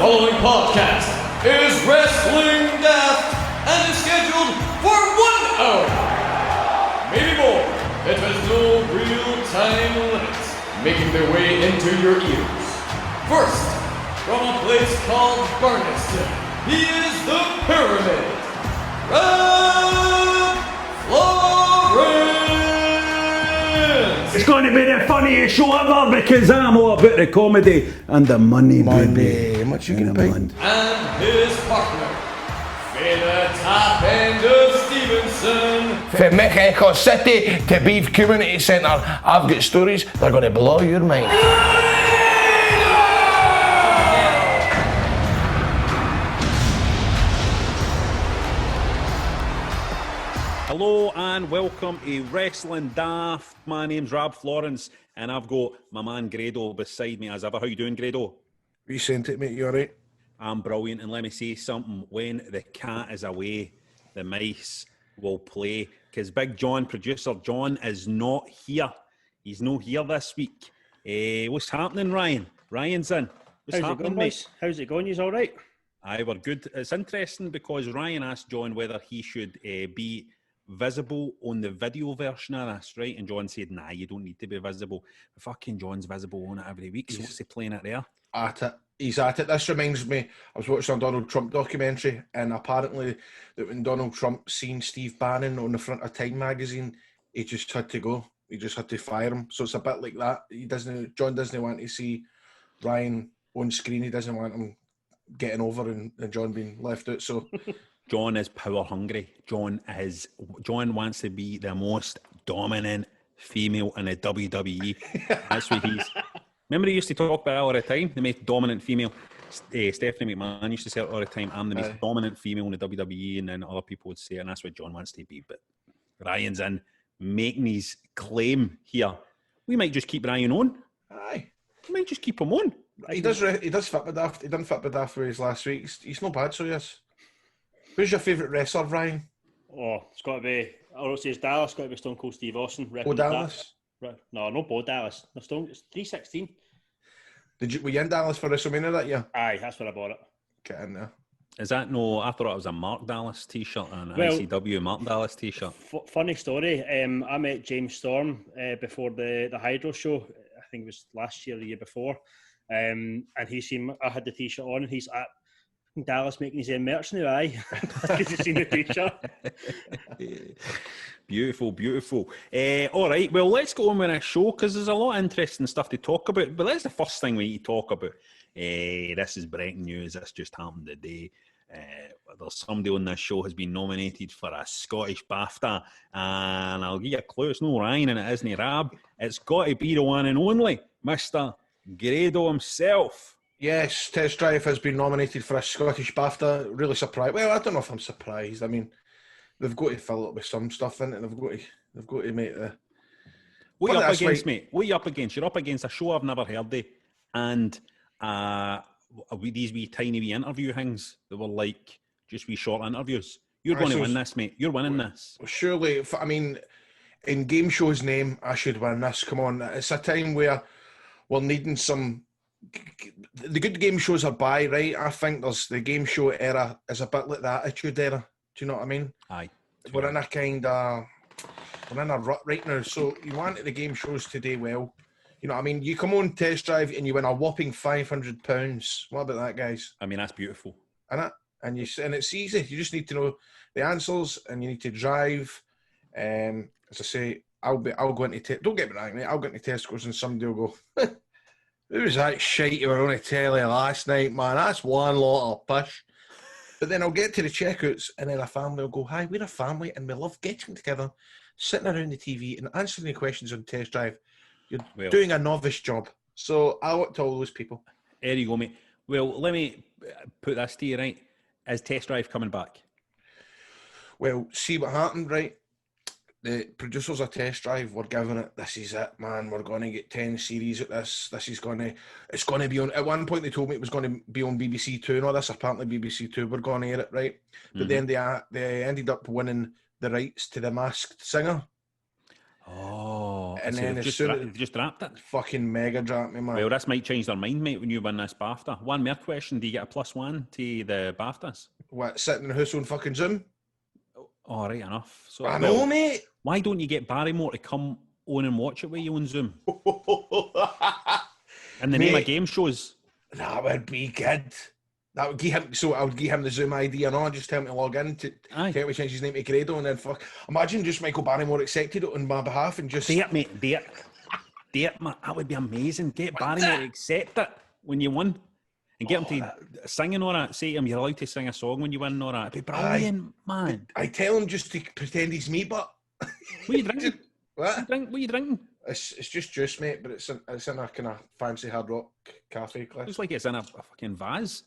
following podcast is Wrestling Daft and is scheduled for 1 hour. Maybe more. It has no real time limits, making their way into your ears. First, from a place called Barneston, he is the Pyramid. Red Florence! It's going to be the funniest show ever because I'm all about the comedy and the money, baby. How much you gonna pay? And his partner, the top end of Stevenson. From Mexico City to Beef Community Centre, I've got stories that are going to blow your mind. Hello and welcome to Wrestling Daft. My name's Rab Florence and I've got my man Grado beside me as ever. How you doing, Grado? You sent it, mate, you alright? I'm brilliant, and let me say something. When the cat is away, the mice will play. Because Big John, producer John, is not here. He's not here this week. What's happening, Ryan? Ryan's in. What's How's it going, mate? How's it going? You's all right? Aye, we're good. It's interesting because Ryan asked John whether he should be visible on the video version of this, right? And John said, nah, you don't need to be visible. But fucking John's visible on it every week, so what's he playing it there? At it. He's at it. This reminds me, I was watching a Donald Trump documentary, and apparently that when Donald Trump seen Steve Bannon on the front of Time magazine, he just had to go. He just had to fire him. So it's a bit like that. John doesn't want to see Ryan on screen. He doesn't want him getting over and John being left out. So John is power hungry. John wants to be the most dominant female in the WWE. That's what he's. Remember, he used to talk about it all the time. The most dominant female. Stephanie McMahon used to say it all the time. I'm the most dominant female in the WWE, and then other people would say it, and that's what John wants to be. But Ryan's in making his claim here. We might just keep Ryan on. aye, We might just keep him on. he does fit with Daft. He done fit with Daft for his last week. He's not bad, so yes. Who's your favourite wrestler, Ryan? Oh, it's got to be. I don't say it's Dallas. Got to be Stone Cold Steve Austin. Oh, Dallas. No, not Bo Dallas. No, Stone. It's 316. Were you in Dallas for WrestleMania that year? Aye, that's where I bought it. Get in there. Is that no? I thought it was a Mark Dallas t-shirt and an Well, ICW Mark Dallas t-shirt. Funny story. I met James Storm before the Hydro show. I think it was last year, or the year before. And he seen I had the t-shirt on, and he's at Dallas making his own merch now. Aye, because he's seen the t-shirt. Beautiful. All right, well, let's go on with this show because there's a lot of interesting stuff to talk about. But that's the first thing we need to talk about. This is breaking news. This just happened today. There's somebody on this show has been nominated for a Scottish BAFTA, and I'll give you a clue. It's no Ryan and it isn't Rab. It's got to be the one and only Mr. Grado himself. Yes, Test Drive has been nominated for a Scottish BAFTA. Really surprised. Well, I don't know if I'm surprised. I mean, they've got to fill it with some stuff in it. They've got to make the. What are you up against, mate? What are you up against? You're up against a show I've never heard of, and these wee tiny wee interview things that were like just wee short interviews. You're going to win this, mate. You're winning this. Surely, I mean, in game show's name, I should win this. Come on, it's a time where we're needing some. The good game shows are by, right? I think there's the game show era is a bit like the Attitude era. Do you know what I mean? Aye. We're in a rut right now. So you want the game shows to do well. You know what I mean? You come on Test Drive and you win a whopping £500. What about that, guys? I mean, that's beautiful. And it's easy. You just need to know the answers and you need to drive. As I say, I'll go into don't get me wrong, mate. I'll go into Tesco's and somebody will go, who was that shite you were on the telly last night, man? That's one lot of push. But then I'll get to the checkouts and then a family will go, hi, we're a family and we love getting together, sitting around the TV and answering the questions on Test Drive. You're doing a novice job. So I look to all those people. There you go, mate. Well, let me put this to you, right? Is Test Drive coming back? Well, see what happened, right? The producers of Test Drive were giving it, this is it, man, we're going to get 10 series at this. It's going to be on, at one point they told me it was going to be on BBC Two and all this, apparently BBC Two were going to air it, right? But then they ended up winning the rights to The Masked Singer. Oh, And so then they've as soon as they've just dropped it. fucking mega drop me, man. Well, this might change their mind, mate, when you win this BAFTA. One more question: do you get a +1 to the BAFTAs? What, sitting in the house on fucking Zoom? Oh, right enough. So, I know, mate. Why don't you get Barrymore to come on and watch it with you on Zoom? In the name of game shows. That would be good. That would give him. So I would give him the Zoom ID and all, just tell him to log in to tell me change his name to Grado, and then fuck. Imagine just Michael Barrymore accepted it on my behalf and just. Dare, mate, dare, man. That would be amazing. Get Barrymore to accept it when you win, and get him to sing and all that. Say to him, you're allowed to sing a song when you win and all that. It'd be brilliant, man. I tell him just to pretend he's me, but. What are you drinking? What? What are you drinking? It's just juice, mate, but it's in a kind of fancy Hard Rock cafe class. It's like it's in a fucking vase.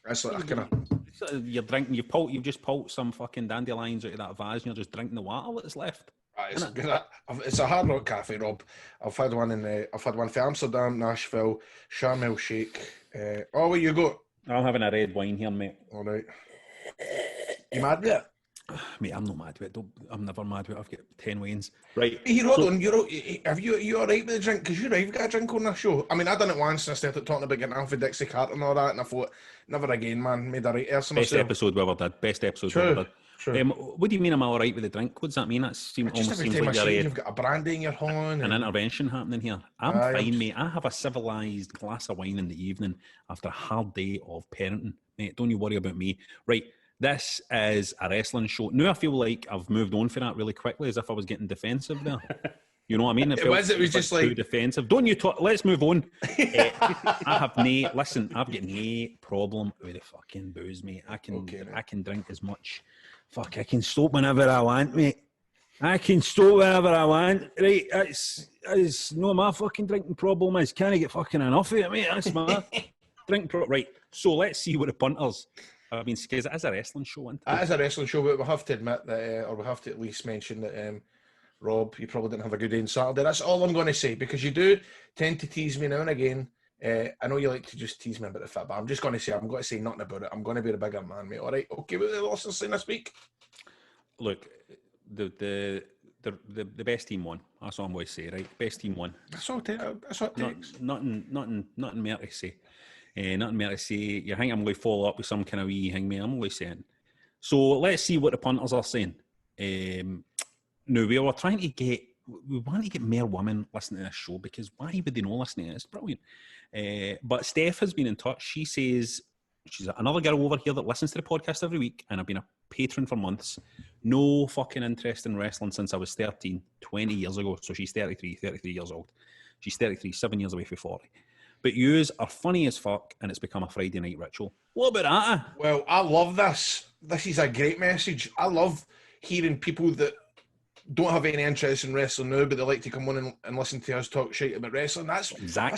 It's like a kind of. You're drinking. You've just pulled some fucking dandelions out of that vase, and you're just drinking the water that's left. It's a Hard Rock cafe, Rob. I've had one for Amsterdam, Nashville, Sharm El Sheikh. Where you go? I'm having a red wine here, mate. All right. You mad with it? Mate, I'm not mad with it. I'm never mad with it. I've got 10 wins. Right. Hey, hold on. You all right with the drink? Because you've got a drink on this show. I mean, I done it once and I started talking about getting Alfred Dixie Carter and all that, and I thought, never again, man. Made a right ass of myself. Episode we ever did. Best episode we ever did. True. What do you mean I'm all right with the drink? What does that mean? That almost seems like you've got a brandy in your hand. An intervention happening here. I'm fine, mate. I have a civilised glass of wine in the evening after a hard day of parenting. Mate, don't you worry about me. Right. This is a wrestling show. Now I feel like I've moved on for that really quickly, as if I was getting defensive there. You know what I mean? It was just like too defensive. Don't you talk? Let's move on. I've got no problem with the fucking booze, mate. I can drink as much. Fuck, I can stop whenever I want, mate. I can stop whenever I want. Right? It's no my fucking drinking problem is. Can I get fucking enough of it, mate? That's my drink problem. Right. So let's see what the punters. I mean, because it is a wrestling show, isn't it? It is a wrestling show, but we have to admit that, or we have to at least mention that, Rob, you probably didn't have a good day on Saturday. That's all I'm going to say, because you do tend to tease me now and again. I know you like to just tease me about the fit, but I'm just going to say, I'm going to say nothing about it. I'm going to be the bigger man, mate. All right? Okay, what the listeners saying this week? Look, the best team won. That's all I'm going to say, right? Best team won. That's all it takes. Nothing more to say. Nothing more to say. You think I'm going to follow up with some kind of wee thing, mate? I'm always saying. So let's see what the punters are saying. No, we want to get more women listening to this show, because why would they not listen to it? It's brilliant. But Steph has been in touch. She says she's another girl over here that listens to the podcast every week, and I've been a patron for months. No fucking interest in wrestling since I was 13, 20 years ago. So she's 33 years old. She's 33, 7 years away from 40. But yous are funny as fuck, and it's become a Friday night ritual. What about that? Well, I love this. This is a great message. I love hearing people that don't have any interest in wrestling now, but they like to come on and listen to us talk shit about wrestling. That's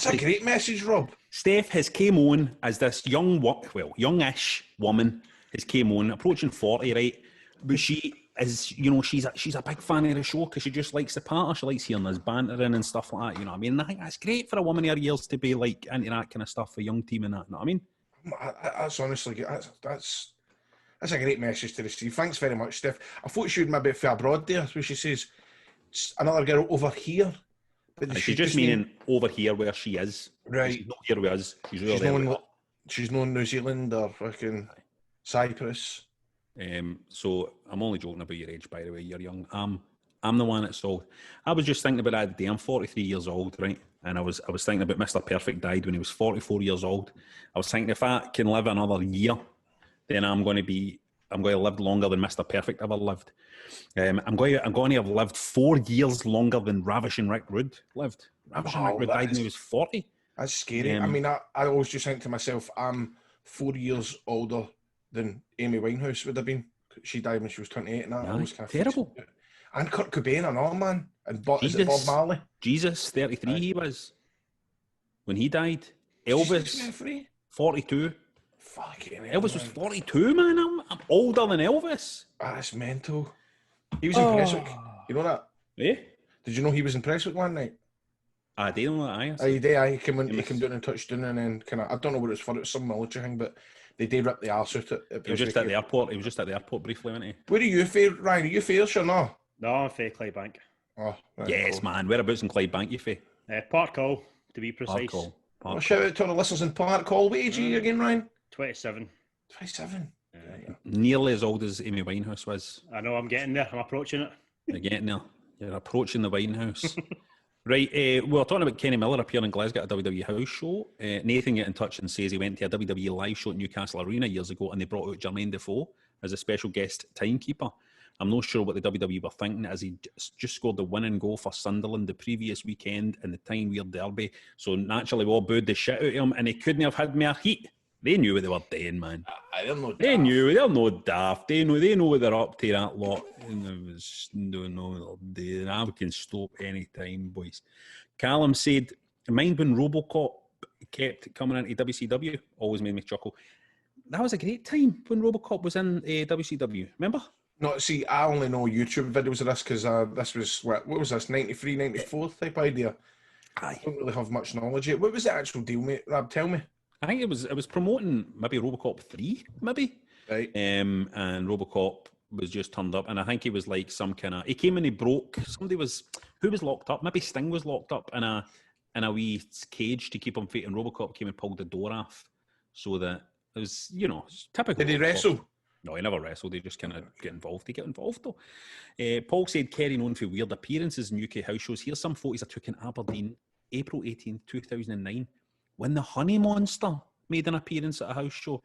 a great message, Rob. Steph has came on as this youngish woman has came on, approaching 40, right? But she is, she's a big fan of the show because she just likes the partner. She likes hearing us bantering and stuff like that. You know what I mean? And I think that's great for a woman her years to be like into that kind of stuff for a young team and that. You know what I mean? That's honestly that's a great message to receive. Thanks very much, Steph. I thought she would maybe feel abroad there, where she says another girl over here. But she's just meaning over here where she is. Right. She's not here with us. She's known New Zealand or fucking Cyprus. So I'm only joking about your age, by the way. You're young. I'm the one that's old. I was just thinking about that today. I'm 43 years old, right? And I was thinking about Mr. Perfect died when he was 44 years old. I was thinking if I can live another year, then I'm going to live longer than Mr. Perfect ever lived. I'm going to have lived 4 years longer than Ravishing Rick Rude lived. Ravishing Rick Rude died when he was 40. That's scary. I mean, I always just think to myself, I'm 4 years older than Amy Winehouse would have been. She died when she was 28, and that was kind of terrible. And Kurt Cobain and all, man. And is it Bob Marley? Jesus, 33 he was when he died. Elvis, 42. Fucking Elvis was 42, man. I'm older than Elvis. That's mental. He was in Prestwick. You know that? Yeah. Did you know he was in Prestwick one night? I didn't know that. He did. He came down and touched down, and then kind of, I don't know what it was for. It was some military thing, but they did rip the arse out at He was just at the airport. He was just at the airport briefly, wasn't he? Where are you fair, Ryan? Are you fair or no? No, I'm fair Clydebank. Oh, right, Yes, cool. man. Whereabouts in Clydebank you fae? Park Hall, to be Park precise. Hall. Well, Park shout Hall. out to all the listeners in Park Hall. What age are you again, Ryan? 27. 27. Nearly as old as Amy Winehouse was. I know, I'm getting there. I'm approaching it. You're getting there. You're approaching the Winehouse. Right, we're talking about Kenny Miller appearing in Glasgow at a WWE house show. Nathan get in touch and says he went to a WWE live show at Newcastle Arena years ago and they brought out Jermaine Defoe as a special guest timekeeper. I'm not sure what the WWE were thinking as he just scored the winning goal for Sunderland the previous weekend in the Tyne Weir Derby. So naturally we all booed the shit out of him and he couldn't have had more heat. They knew what they were doing, man. I don't know. They knew. They're no daft. They know what they're up to, that lot. And I was, don't know what they're doing. I can stop any time, boys. Callum said, mind when RoboCop kept coming into WCW? Always made me chuckle. That was a great time when RoboCop was in WCW. Remember? No, see, I only know YouTube videos of this because this was, what was this, 93, 94 type idea? Aye. I don't really have much knowledge yet. What was the actual deal, mate? Rab, tell me. I think it was promoting maybe RoboCop 3, maybe. Right. And RoboCop was just turned up, and I think he was like some kind of. He came and he broke. Who was locked up? Maybe Sting was locked up in a wee cage to keep him fit, and RoboCop came and pulled the door off, so that it was typical. Did he RoboCop. wrestle? No, he never wrestled. He just kind of get involved. He get involved though. Paul said Kerry known for weird appearances in UK house shows. Here's some photos I took in Aberdeen, April 18th, 2009. When the Honey Monster made an appearance at a house show,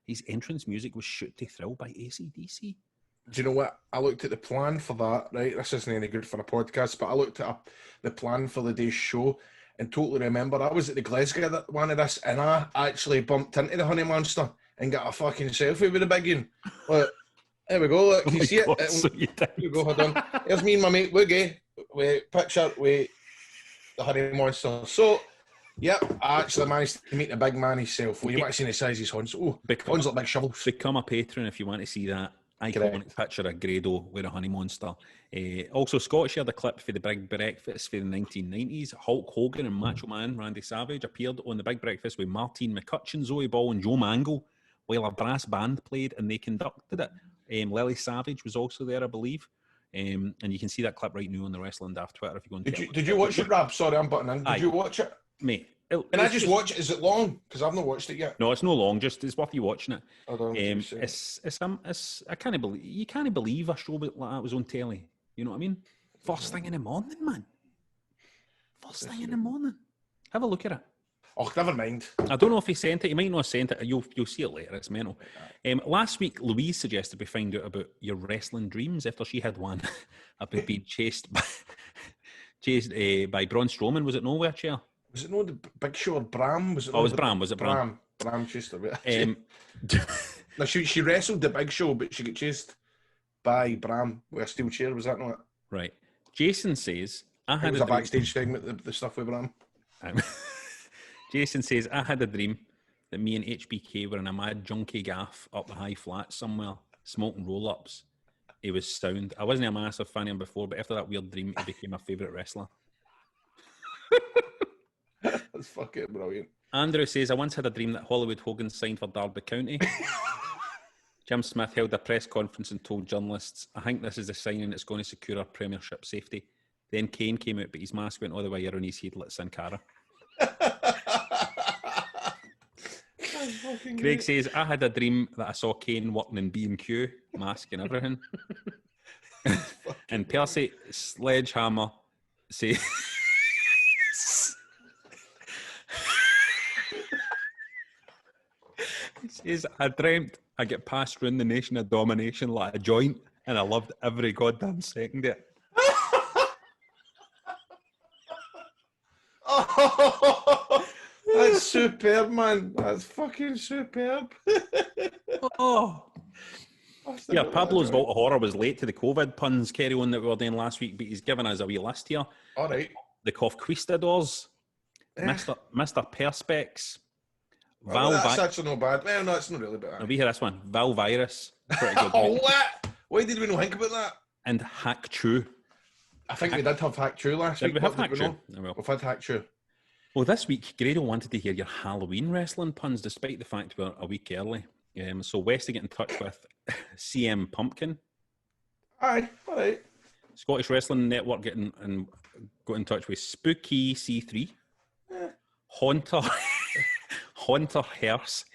his entrance music was Shoot to Thrill by AC/DC. Do you know what? I looked at the plan for that, right? This isn't any good for a podcast, but I looked at the plan for the day's show and totally remember I was at the Glasgow one of this and I actually bumped into the Honey Monster and got a fucking selfie with the big one. Look, there we go. Look, you see it? So you did. Here we go, hold on. Here's me and my mate Woogie. We picture with the Honey Monster. So, yep, I actually managed to meet the big man himself. Well, you might have seen the size of his horns. Oh, horns like big shovels. Become a patron if you want to see that iconic picture of Grado with a Honey Monster. Also, Scott shared a clip for the Big Breakfast for the 1990s. Hulk Hogan and Macho Man Randy Savage appeared on the Big Breakfast with Martine McCutcheon, Zoe Ball and Joe Mangle while a brass band played and they conducted it. Lily Savage was also there, I believe. And you can see that clip right now on the Wrestling Daft Twitter if you go and Did you watch it, Rab? Sorry, I'm butting in. Did you watch it? Mate. Can I just watch it? Is it long? Because I've not watched it yet. No, it's no long. Just it's worth you watching it. It's I can't believe you can't believe a show like that was on telly. You know what I mean? First thing in the morning, man. First thing in the morning. Have a look at it. Oh, never mind. I don't know if he sent it. He might not have sent it. You'll see it later. It's mental. Last week, Louise suggested we find out about your wrestling dreams after she had one about being chased by Braun Strowman. Was it Nowhere Chair? Was it no the Big Show or Bram? Was it? Oh, it was Bram. Was it Bram? Bram chased her. No, she wrestled the Big Show, but she got chased by Bram with a steel chair. Was that not it? Right. Jason says I had a backstage segment. The stuff with Bram. Jason says I had a dream that me and HBK were in a mad junkie gaff up the high flat somewhere, smoking roll-ups. He was sound. I wasn't a massive fan of him before, but after that weird dream, he became my favourite wrestler. That's fucking brilliant. Andrew says, I once had a dream that Hollywood Hogan signed for Derby County. Jim Smith held a press conference and told journalists, I think this is a signing that's going to secure our Premiership safety. Then Kane came out, but his mask went all the way around his head like Sin Cara. Craig says, I had a dream that I saw Kane working in B&Q, mask and everything. And Percy Sledgehammer says... He says, I dreamt I get passed round the nation of domination like a joint, and I loved every goddamn second of it. Oh, that's superb, man. That's fucking superb. Oh. Yeah, Pablo's Vault of Horror was late to the COVID puns carry on that we were doing last week, but he's given us a wee list here. All right. The Conquistadors, Mr. Perspex, Well, that's actually not bad. Well, no, it's not really bad. We hear this one. Val Virus. Pretty good. Oh, what? Why did we not think about that? And Hack True. I think we did have Hack True last week. Did we have Hack True? We've had Hack True. Well, this week, Grado wanted to hear your Halloween wrestling puns, despite the fact we're a week early. So Westy get in touch with CM Pumpkin. Aye, all right. Scottish Wrestling Network got in touch with Spooky C3, Haunter, Haunter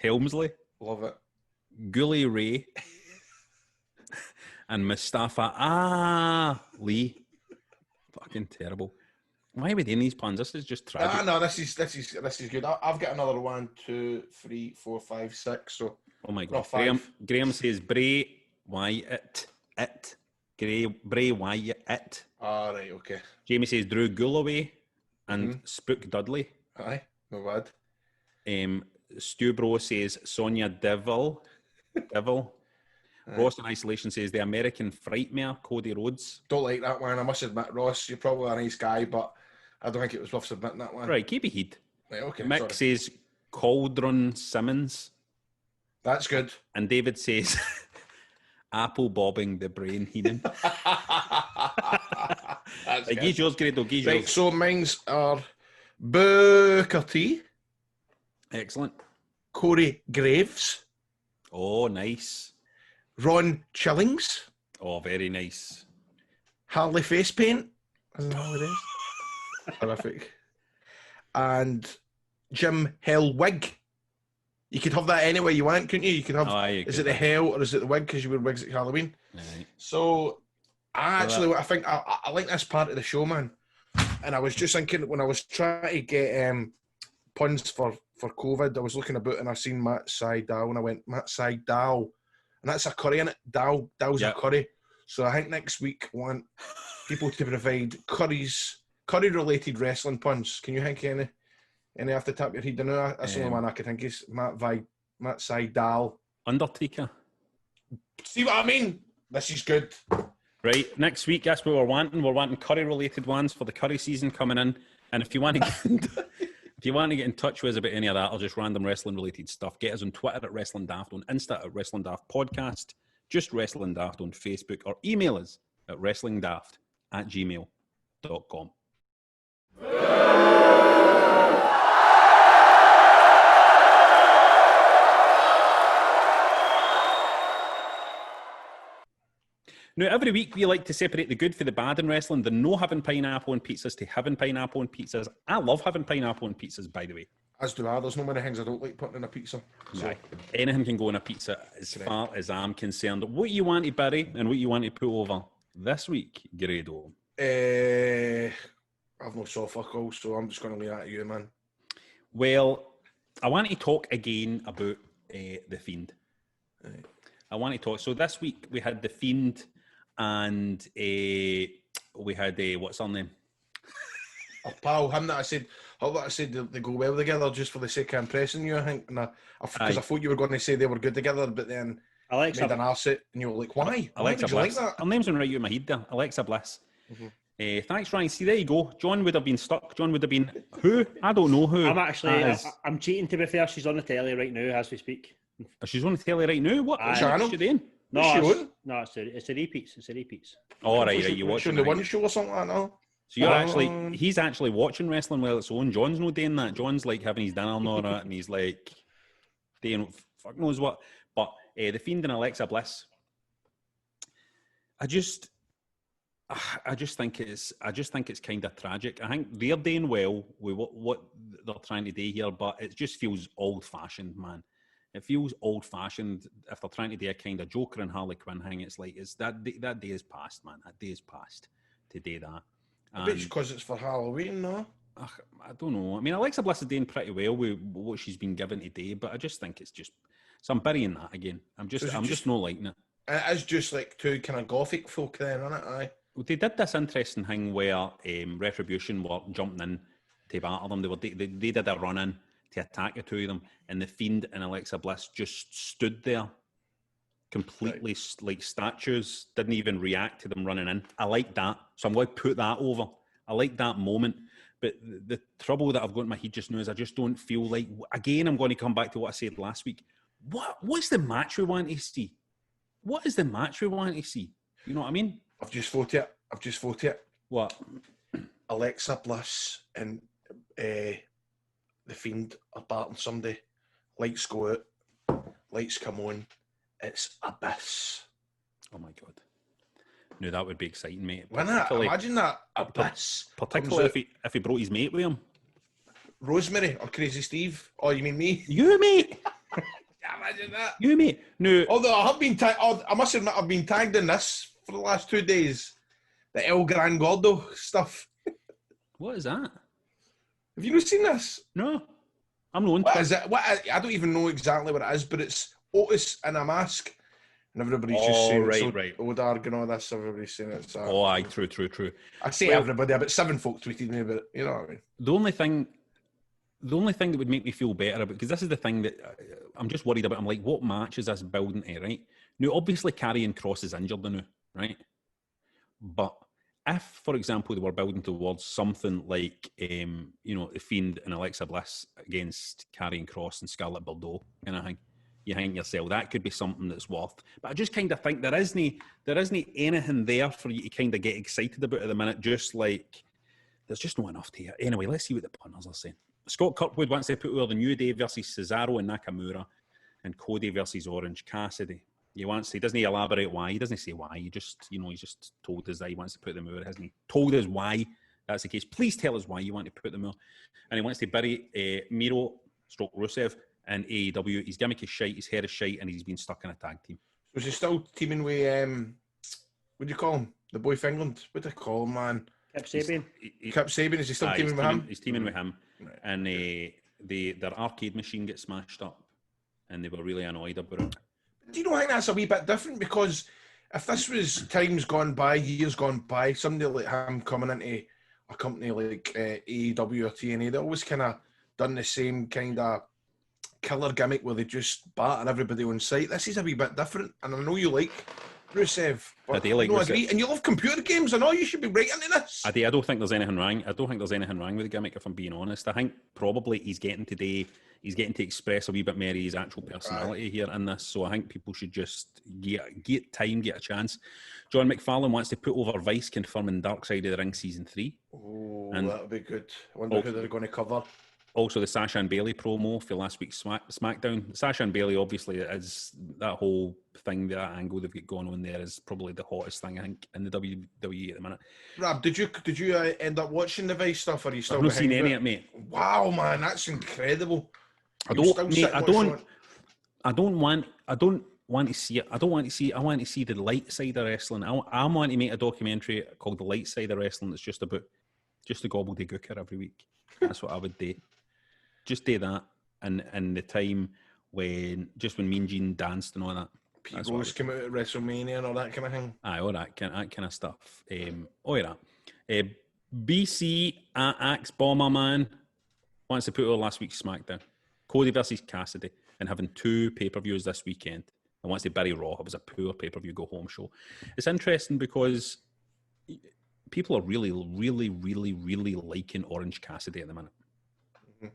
Helmsley, Love it. Gully Ray, and Mustafa Lee. Fucking terrible. Why are we doing these puns? This is just tragic. No, this is good. I've got another 1, 2, 3, 4, 5, 6. So Oh my no, god. 5. Graham says Bray Wyatt it. Bray Wyatt it. Right, okay. Jamie says Drew Galloway and Spook Dudley. Aye, no bad. Stu Bro says Sonia Devil. Ross in Isolation says the American Frightmare, Cody Rhodes. Don't like that one. I must admit, Ross, you're probably a nice guy, but I don't think it was worth submitting that one. Right, keep it heat. Right, okay. Mick sorry. says Cauldron Simmons. That's good. And David says Apple bobbing the brain Heenan. That's good. Geez yours, Grado, geez Right, yours. so mine's are Booker T, Excellent. Corey Graves, Oh, nice. Ron Chillings, Oh, very nice. Harley Face Paint. Isn't that what it is? Horrific. And Jim Hellwig. You could have that any way you want, couldn't you? You could have. Is it the hell or is it the wig? Because you wear wigs at Halloween. Right. So, I think I like this part of the show, man. And I was just thinking when I was trying to get puns for COVID, I was looking about and I seen Matt Sydal and I went Matt Sydal, and that's a curry in it. Dal's a curry. So I think next week I want people to provide curry-related wrestling puns. Can you think of any off the top of your head? I know that's the only one I could think is Matt Sydal. Undertaker. See what I mean? This is good. Right, next week, that's what we're wanting. We're wanting curry-related ones for the curry season coming in. And if you want to get in touch with us about any of that or just random wrestling-related stuff, get us on Twitter at Wrestling Daft, on Insta at Wrestling Daft Podcast, just Wrestling Daft on Facebook, or email us at wrestlingdaft@gmail.com. Now, every week we like to separate the good for the bad in wrestling. The no having pineapple on pizzas to having pineapple on pizzas. I love having pineapple on pizzas, by the way. As do I. There's no many things I don't like putting in a pizza. So. Right. Anything can go in a pizza as far as I'm concerned. What you want to bury and what you want to put over this week, Grado? I've no saw fuck all, so I'm just going to leave that to you, man. Well, I want to talk again about The Fiend. Right. I want to talk. So this week we had The Fiend and we had, what's her name? Oh, pal, him that I said they go well together just for the sake of impressing you, I think. Because I thought you were going to say they were good together, but then Alexa made an arse it, and you were like, why? Alexa Why did you Bliss. like that? Her name's on right out of my head there. Alexa Bliss. Thanks, Ryan. See, there you go. John would have been stuck. John would have been who? I don't know who. I'm cheating, to be fair. She's on the telly right now as we speak. She's on the telly right now? What? Channel? She doing? No, it's a repeats. It's a repeats. Oh, right. You watching the one show or something like that, no? So he's actually watching wrestling while it's on. John's not doing that. John's like having his dinner and all that, and he's like doing fuck knows what. But The Fiend and Alexa Bliss, I just think it's kind of tragic. I think they're doing well with what they're trying to do here, but it just feels old-fashioned, man. It feels old-fashioned if they're trying to do a kind of Joker and Harley Quinn thing. It's like that day is past, man. That day is past to do that. I bet it's because it's for Halloween, no? I don't know. I mean, Alexa Bliss is doing pretty well with what she's been given today, but I just think it's just. So I'm burying that again. I'm just not liking it. It is just like two kind of gothic folk then, isn't it? Aye. Well, they did this interesting thing where Retribution were jumping in to batter them. They did a run in to attack the two of them, and The Fiend and Alexa Bliss just stood there completely like statues, didn't even react to them running in. I like that. So I'm going to put that over. I like that moment. But the trouble that I've got in my head just now is I just don't feel like, again, I'm going to come back to what I said last week. What's the match we want to see? What is the match we want to see? You know what I mean? I've just voted it. What? Alexa Bliss and The Fiend are battling somebody. Lights go out. Lights come on. It's Abyss. Oh my God. No, that would be exciting, mate. Why not? Imagine that abyss. Particularly if he brought his mate with him. Rosemary or Crazy Steve. Oh, you mean me? You, mate. Imagine that. You, mate. No. Although I have been tagged, I must admit, I've been tagged in this for the last 2 days. The El Gran Gordo stuff. What is that? Have you not seen this? No. I'm known. What is it? I don't even know exactly what it is, but it's Otis in a mask. And everybody's just saying right, it's so right. Odarg and all this. Everybody's saying it's that. Oh, aye, true. I say everybody, about 7 folk tweeted me about it. You know what I mean? The only thing that would make me feel better about, because this is the thing that I'm just worried about. I'm like, what match is this building to, right? Now, obviously, Karrion Kross is injured now, right? But if, for example, they were building towards something like, The Fiend and Alexa Bliss against Karrion Kross and Scarlett Bordeaux kind of thing, you think yourself, that could be something that's worth. But I just kind of think there isn't anything there for you to kind of get excited about at the minute, just like, there's just not enough here. Anyway, let's see what the punters are saying. Scott Kirkwood wants to put over the New Day versus Cesaro and Nakamura and Cody versus Orange Cassidy. He doesn't elaborate why. He doesn't say why. He's just told us that he wants to put them over, hasn't he? Told us why that's the case. Please tell us why you want to put them over. And he wants to bury Miro, Rusev, and AEW. His gimmick is shite, his hair is shite, and he's been stuck in a tag team. Was he still teaming with, what do you call him? The boy from England? What do they call him, man? Kip Sabian. Kip Sabian, is he still teaming with him? He's teaming with him. Right. And their arcade machine gets smashed up, and they were really annoyed about it. Do you know, I think that's a wee bit different, because if this was times gone by, years gone by, somebody like him coming into a company like AEW or TNA, they always kind of done the same kind of killer gimmick where they just batter everybody on sight. This is a wee bit different, and I know you like Rusev, but I do like no, Rusev. agree. And you love computer games, and all you should be right into this. I don't think there's anything wrong. I don't think there's anything wrong with the gimmick, if I'm being honest. I think probably he's getting to express a wee bit more of his actual personality here in this. So I think people should just get time, get a chance. John McFarlane wants to put over Vice confirming Dark Side of the Ring Season 3. Oh, and that'll be good. I wonder who they're going to cover. Also, the Sasha and Bailey promo for last week's SmackDown. Sasha and Bailey, obviously, is that whole thing, that angle they've got going on there is probably the hottest thing, I think, in the WWE at the minute. Rab, did you end up watching the Vice stuff, or are you still? I've not seen any of it, mate. Wow, man, that's incredible. I don't want to see it. I want to see the light side of wrestling. I want to make a documentary called The Light Side of Wrestling that's just about the gobbledygooker every week. That's what I would do. Just do that, and the time when Mean Gene danced and all that. Pete Rose came out at WrestleMania and all that kind of thing. Aye, all that kind of stuff. All that. BC Axe Bomber Man wants to put over last week's SmackDown. Cody versus Cassidy, and having 2 pay-per-views this weekend. And wants to bury Raw. It was a poor pay-per-view go-home show. It's interesting because people are really, really, really, really liking Orange Cassidy at the minute. Mm-hmm.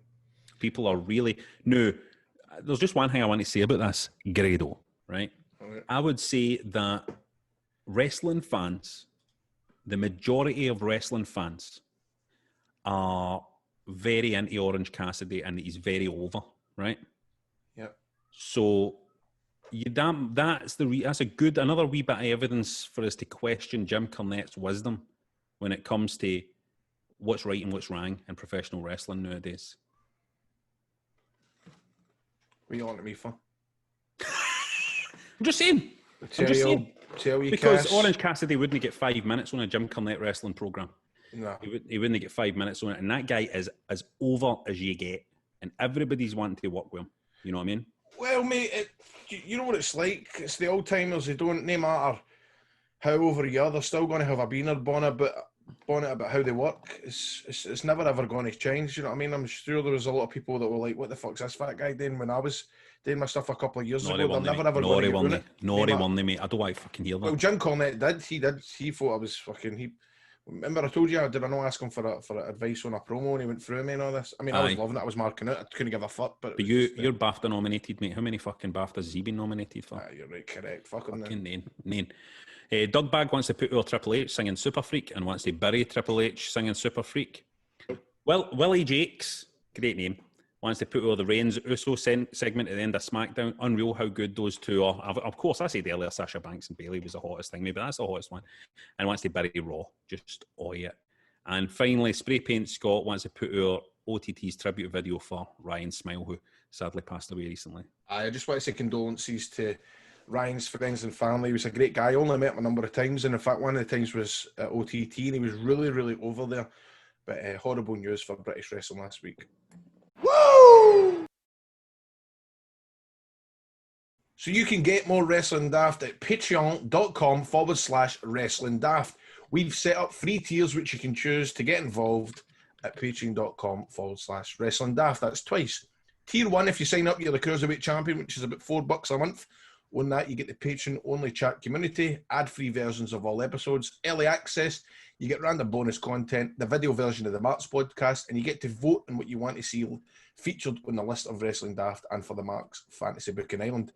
People are really... No, there's just one thing I want to say about this. Grado, right? Okay. I would say that wrestling fans, the majority of wrestling fans, are very into Orange Cassidy, and he's very over, right? Yeah. So that's another wee bit of evidence for us to question Jim Cornette's wisdom when it comes to what's right and what's wrong in professional wrestling nowadays. What are you on to me for? I'm just saying. Because Orange Cassidy wouldn't get 5 minutes on a Jim Cornette wrestling program. No. He wouldn't get 5 minutes on it. And that guy is as over as you get. And everybody's wanting to work with him. You know what I mean? Well, mate, you know what it's like? It's the old timers. They don't, no matter how over a year, they're still going to have a beaner bonnet about how they work. It's never ever going to change. You know what I mean? I'm sure there was a lot of people that were like, "What the fuck's this fat guy doing?" When I was doing my stuff a couple of years ago, they're never ever going to ruin it. Nor won they, mate. I don't want to fucking hear that. Well, Jim Cornette did. He thought I was fucking. Remember, I told you, did I not ask him for advice on a promo, and he went through me and all this? I mean, I was loving it. I was marking it. I couldn't give a fuck. But you're BAFTA nominated, mate. How many fucking BAFTAs has he been nominated for? You're right, correct. Fucking name. Doug Bag wants to put over Triple H singing Super Freak and wants to bury Triple H singing Super Freak. Well, Willie Jakes, great name, wants to put all the Reigns Uso segment at the end of SmackDown. Unreal how good those two are. Of course, I said earlier Sasha Banks and Bayley was the hottest thing. Maybe that's the hottest one. And wants to bury Raw. Just it. And finally, Spray Paint Scott wants to put our OTT's tribute video for Ryan Smile, who sadly passed away recently. I just want to say condolences to Ryan's friends and family. He was a great guy. I only met him a number of times, and in fact, one of the times was at OTT, and he was really, really over there. But horrible news for British wrestling last week. Woo! So you can get more Wrestling Daft at patreon.com/Wrestling Daft. We've set up free tiers which you can choose to get involved at patreon.com/Wrestling Daft. That's twice. Tier 1, if you sign up, you're the Cruiserweight Champion, which is about $4 a month. On that, you get the patron-only chat community, ad-free versions of all episodes, early access, you get random bonus content, the video version of the Marks podcast, and you get to vote on what you want to see featured on the List of Wrestling Daft and for the Marks Fantasy Booking Island.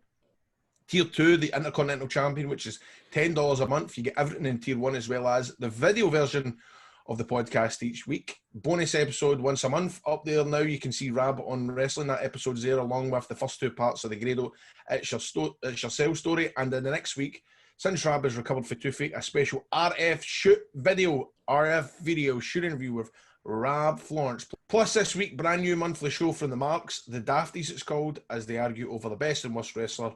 Tier 2, the Intercontinental Champion, which is $10 a month. You get everything in Tier 1 as well as the video version of the podcast each week. Bonus episode once a month. Up there now, you can see Rab on Wrestling. That episode's there along with the first two parts of the Grado It's Your Cell story. And then the next week, since Rab has recovered for toothache, a special RF video shooting review with Rab Florence. Plus this week, brand new monthly show from the Marks, the Dafties it's called, as they argue over the best and worst wrestler,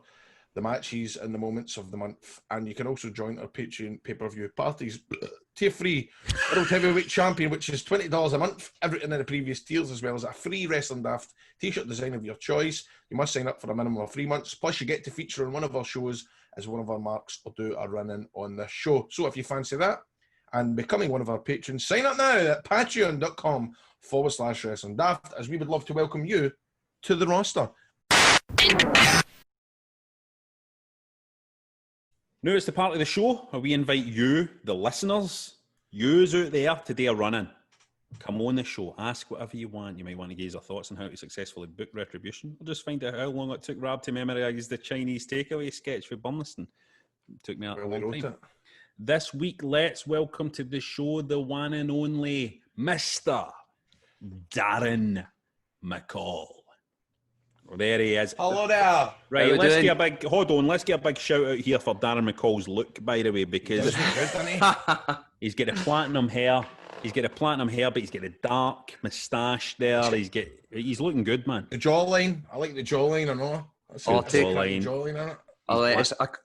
the matches and the moments of the month. And you can also join our Patreon pay-per-view parties. Tier 3, World Heavyweight Champion, which is $20 a month, everything in the previous tiers, as well as a free Wrestling Daft t-shirt design of your choice. You must sign up for a minimum of 3 months, plus you get to feature on one of our shows as one of our Marks will do a run-in on the show. So if you fancy that and becoming one of our patrons, sign up now at patreon.com/Wrestling Daft, as we would love to welcome you to the roster. Now it's the part of the show where we invite you, the listeners, yous out there, to do a run-in. Come on the show, ask whatever you want. You might want to gauge our thoughts on how to successfully book Retribution. We'll just find out how long it took Rab to memorise the Chinese takeaway sketch with Burniston. It took me a long time. This week, let's welcome to the show the one and only Mr. Darren McCall. Well, there he is. Hello there. Right, let's get a big shout out here for Darren McCall's look, by the way, because he's got a platinum hair. He's got a platinum hair, but he's got a dark moustache there. He's looking good, man. The jawline. I like the jawline, I know. Jawline.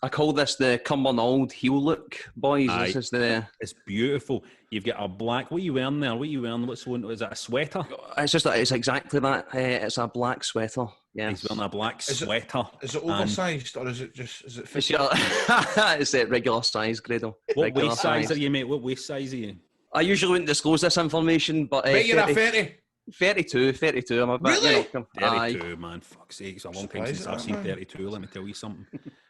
I call this the Cumbernauld heel look, boys. It's beautiful. You've got a black. What are you wearing there? What's one? Is that a sweater? It's exactly that. It's a black sweater. Yeah, he's wearing a black sweater. Is it oversized or is it fit? It's a regular size, Grado. What waist size are you, mate? What waist size are you? I usually wouldn't disclose this information, but you're a 30. 32. I'm a bit. Really? 32, man. Fuck's sake, it's a long time since I've seen 32. Let me tell you something.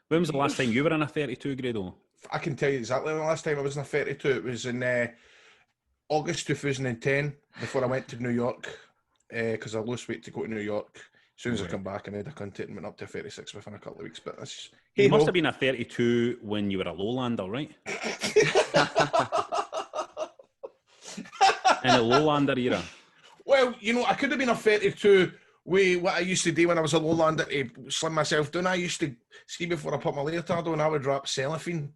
When was the last time you were in a 32, Grado? I can tell you exactly the last time I was in a 32. It was in August 2010, before I went to New York, because I lost weight to go to New York. As soon as I come back, I made a content and went up to 36 within a couple of weeks. But that's just, you must have been a 32 when you were a lowlander, right? In a lowlander era. Well, I could have been a 32 with what I used to do when I was a lowlander to slim myself down. I used to see before I put my leotard on, I would wrap cellophane.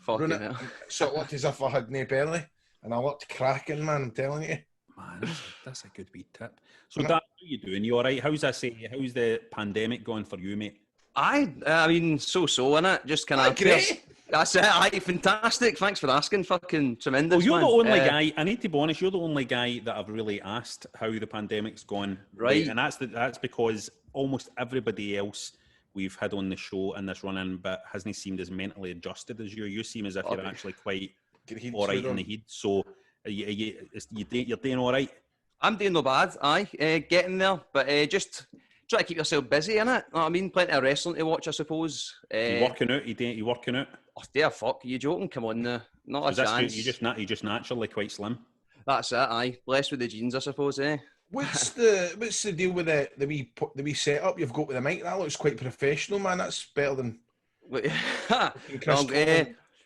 Fucking hell. So it looked as if I had no belly. And I looked cracking, man, I'm telling you. Man, that's a good wee tip. So, Dad, how are you doing? You all right? How's the pandemic going for you, mate? I mean, so innit? Just kind of great. That's it. Fantastic. Thanks for asking. Fucking tremendous. Well, you're the only guy. I need to be honest. You're the only guy that I've really asked how the pandemic's gone. Right. And that's because almost everybody else we've had on the show in this run-in, but hasn't seemed as mentally adjusted as you. You seem as if you're actually quite all right in the heat. So you're doing all right. I'm doing no bad. Getting there, but just try to keep yourself busy, innit? Know what I mean? Plenty of wrestling to watch, I suppose. You working out? You working out? Oh, dear fuck, are you joking? Come on now. Not a chance. You're just naturally quite slim. That's it, blessed with the genes, I suppose, eh? What's the deal with the wee setup you've got with the mic? That looks quite professional, man. That's better than Chris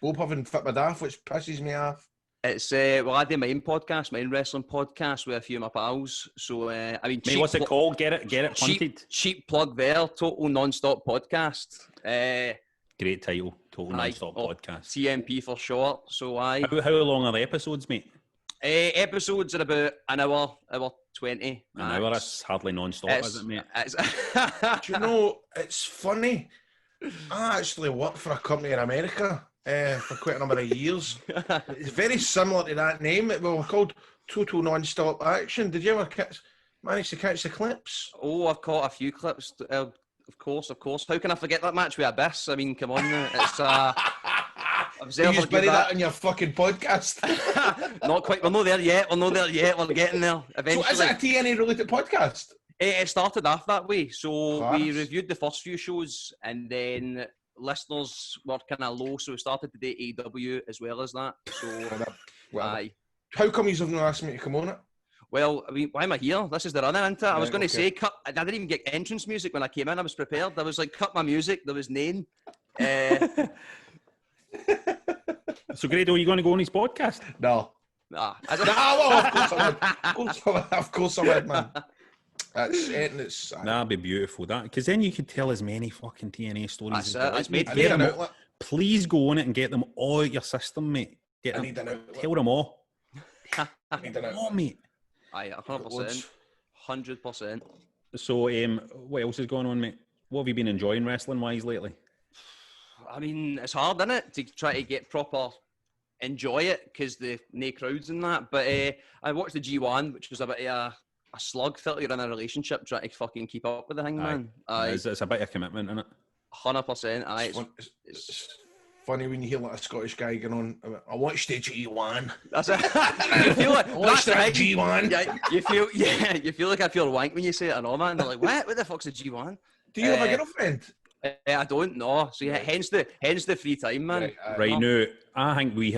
Bob having fit my daft, which pisses me off. It's well, I do my own podcast, my own wrestling podcast with a few of my pals. So I mean, Mate, what's it called? Get it punted. Cheap plug there. Total non-stop podcast. Great title, Total Non-Stop or Podcast. TNP for short. So How long are the episodes, mate? Episodes are about an hour 20. An hour, that's hardly non-stop, is it, mate? Do you know, it's funny. I actually worked for a company in America for quite a number of years. It's very similar to that name. We were called Total Non-Stop Action. Did you ever manage to catch the clips? Oh, I've caught a few clips. Of course. How can I forget that match with Abyss? I mean, come on. It's you just bury that on your fucking podcast. Not quite. We're not there yet. We're getting there eventually. So is it a TNA related podcast? It started off that way. So we reviewed the first few shows, and then listeners were kind of low, so we started to do AEW as well as that. So, how come you haven't asked me to come on it? Well, I mean, why am I here? This is the running into it. I was going to say, I didn't even get entrance music when I came in. I was prepared. I was like, cut my music. There was none. So, Grado, are you going to go on his podcast? No. Well, of course I would, man. That's it, and it's... That'd be beautiful, that, because then you could tell as many fucking TNA stories That's made Please go on it and get them all out your system, mate. Tell them all. Mate. Aye, 100%. 100%. So, what else is going on, mate? What have you been enjoying wrestling-wise lately? I mean, it's hard, isn't it, to try to get proper enjoy it because the no crowds and that. But I watched the G1, which was a bit of a slug. Felt like you're in a relationship trying to fucking keep up with the thing, man. It's a bit of commitment, isn't it? 100%. Aye. It's funny when you hear like a Scottish guy going on. I watched the G1. That's it. You feel like I watched that G1. Yeah, you feel like I feel wank when you say it and all, man. They're like, what? What the fuck's a G1? Do you have a girlfriend? I don't know. So yeah, hence the free time, man. Right now, I think we've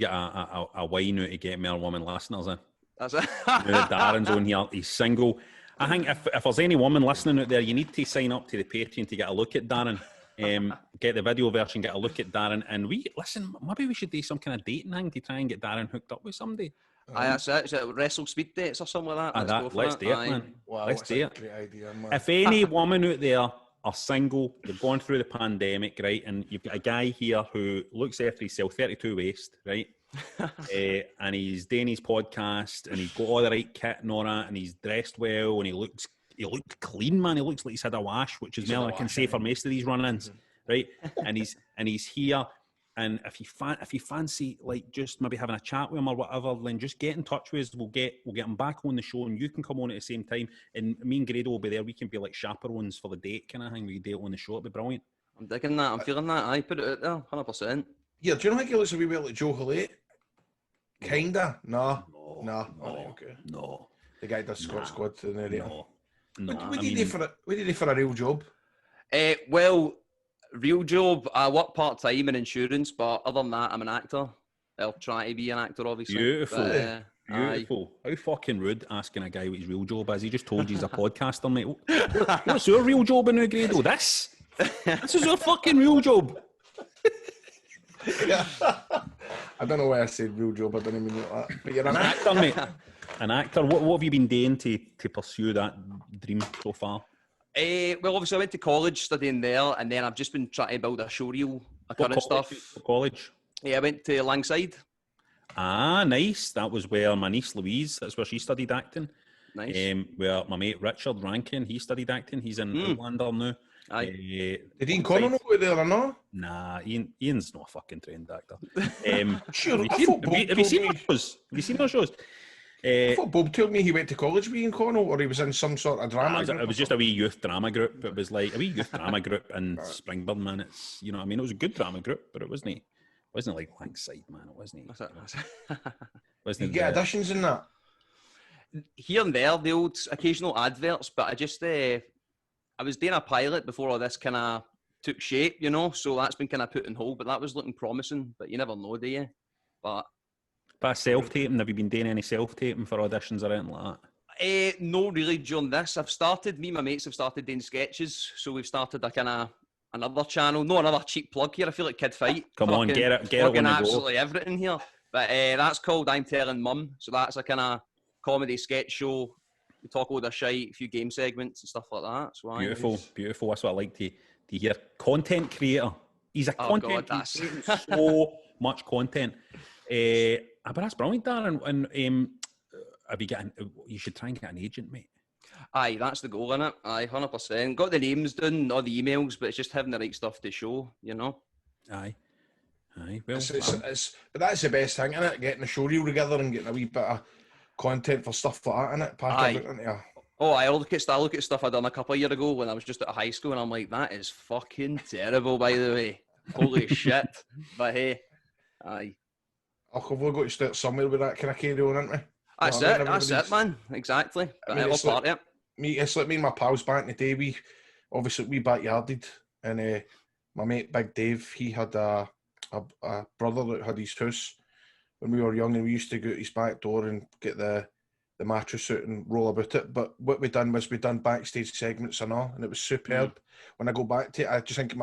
got a way now to get more women listeners in. That's it. Now Darren's on here, he's single. I think if there's any woman listening out there, you need to sign up to the Patreon to get a look at Darren. Get the video version, get a look at Darren, and maybe we should do some kind of dating thing to try and get Darren hooked up with somebody. That's it. Is it wrestle speed dates or something like that? Let's do it, man. Wow, let's do it. Great idea, man. If any woman out there are single, you've gone through the pandemic, right, and you've got a guy here who looks after himself, 32 waist, right, and he's doing his podcast, and he's got all the right kit and all that, and he's dressed well, and he looks clean, man. He looks like he's had a wash, which is more I can say for most of these run-ins, right? And he's here. And if you fancy like just maybe having a chat with him or whatever, then just get in touch with us. We'll get him back on the show, and you can come on at the same time. And me and Grado will be there. We can be like chaperones for the date kind of thing. We date on the show. It'll be brilliant. I'm digging that. I'm feeling that. I put it out there, 100%. Yeah, do you know how he looks a wee bit like Joe Halate? Kinda. No. Okay. No. The guy does squad in the area. No. What did he do for a real job? Well, real job, I work part-time in insurance, but other than that, I'm an actor. I'll try to be an actor, obviously. Beautiful. Beautiful. How fucking rude asking a guy what his real job is. He just told you he's a podcaster, mate. What's your real job in Grado? This is your fucking real job. Yeah. I don't know why I said real job. I don't even know that. But you're an actor, mate. An actor. What have you been doing to pursue that dream so far? Well, obviously, I went to college studying there, and then I've just been trying to build a showreel, current stuff. What college? Yeah, I went to Langside. Ah, nice. That was where my niece Louise, that's where she studied acting. Nice. Where my mate Richard Rankin, he studied acting. He's in Outlander now. Aye. Did Ian Connor know go there or not? Nah, Ian's not a fucking trained actor. Sure, have you seen our shows? Have you seen our shows? I thought Bob told me he went to college with Ian Connor, or he was in some sort of drama. It was just a wee youth drama group. It was like a wee youth drama group in Springburn, man. It's, you know what I mean? It was a good drama group, but it wasn't like Langside, man. It wasn't. You get auditions in that? Here and there, the old occasional adverts, but I just I was doing a pilot before all this kind of took shape, you know, so that's been kind of put on hold, but that was looking promising, but you never know, do you? But self-taping, have you been doing any self-taping for auditions or anything like that? No, really, during this. Me and my mates have started doing sketches, so we've started a kind of another channel. No, another cheap plug here. I feel like Kid Fight. Come on, Fucking get it plugging on the go. absolutely everything here. But that's called I'm Telling Mum. So that's a kind of comedy sketch show. We talk a load of shite, a few game segments and stuff like that. So Beautiful. That's what I like to hear. Content creator. He's a content God, creator. So much content. But that's brilliant, Darren. And you should try and get an agent, mate. Aye, that's the goal, innit? Aye, 100%. Got the names done, all the emails, but it's just having the right stuff to show, you know? Aye. Well, but that's the best thing, innit? Getting a show reel together and getting a wee bit of content for stuff like that, innit? Pack everything into I look at stuff I done a couple of years ago when I was just at high school, and I'm like, that is fucking terrible, by the way. Holy shit. But hey, aye. We've got to start somewhere with that kind of carry on, isn't we? That's it, man. Exactly. But it's part of it. It's like me and my pals back in the day. We backyarded, and my mate Big Dave, he had a brother that had his house when we were young, and we used to go out his back door and get the mattress out and roll about it. But what we done backstage segments and all, and it was superb. When I go back to it, I just think of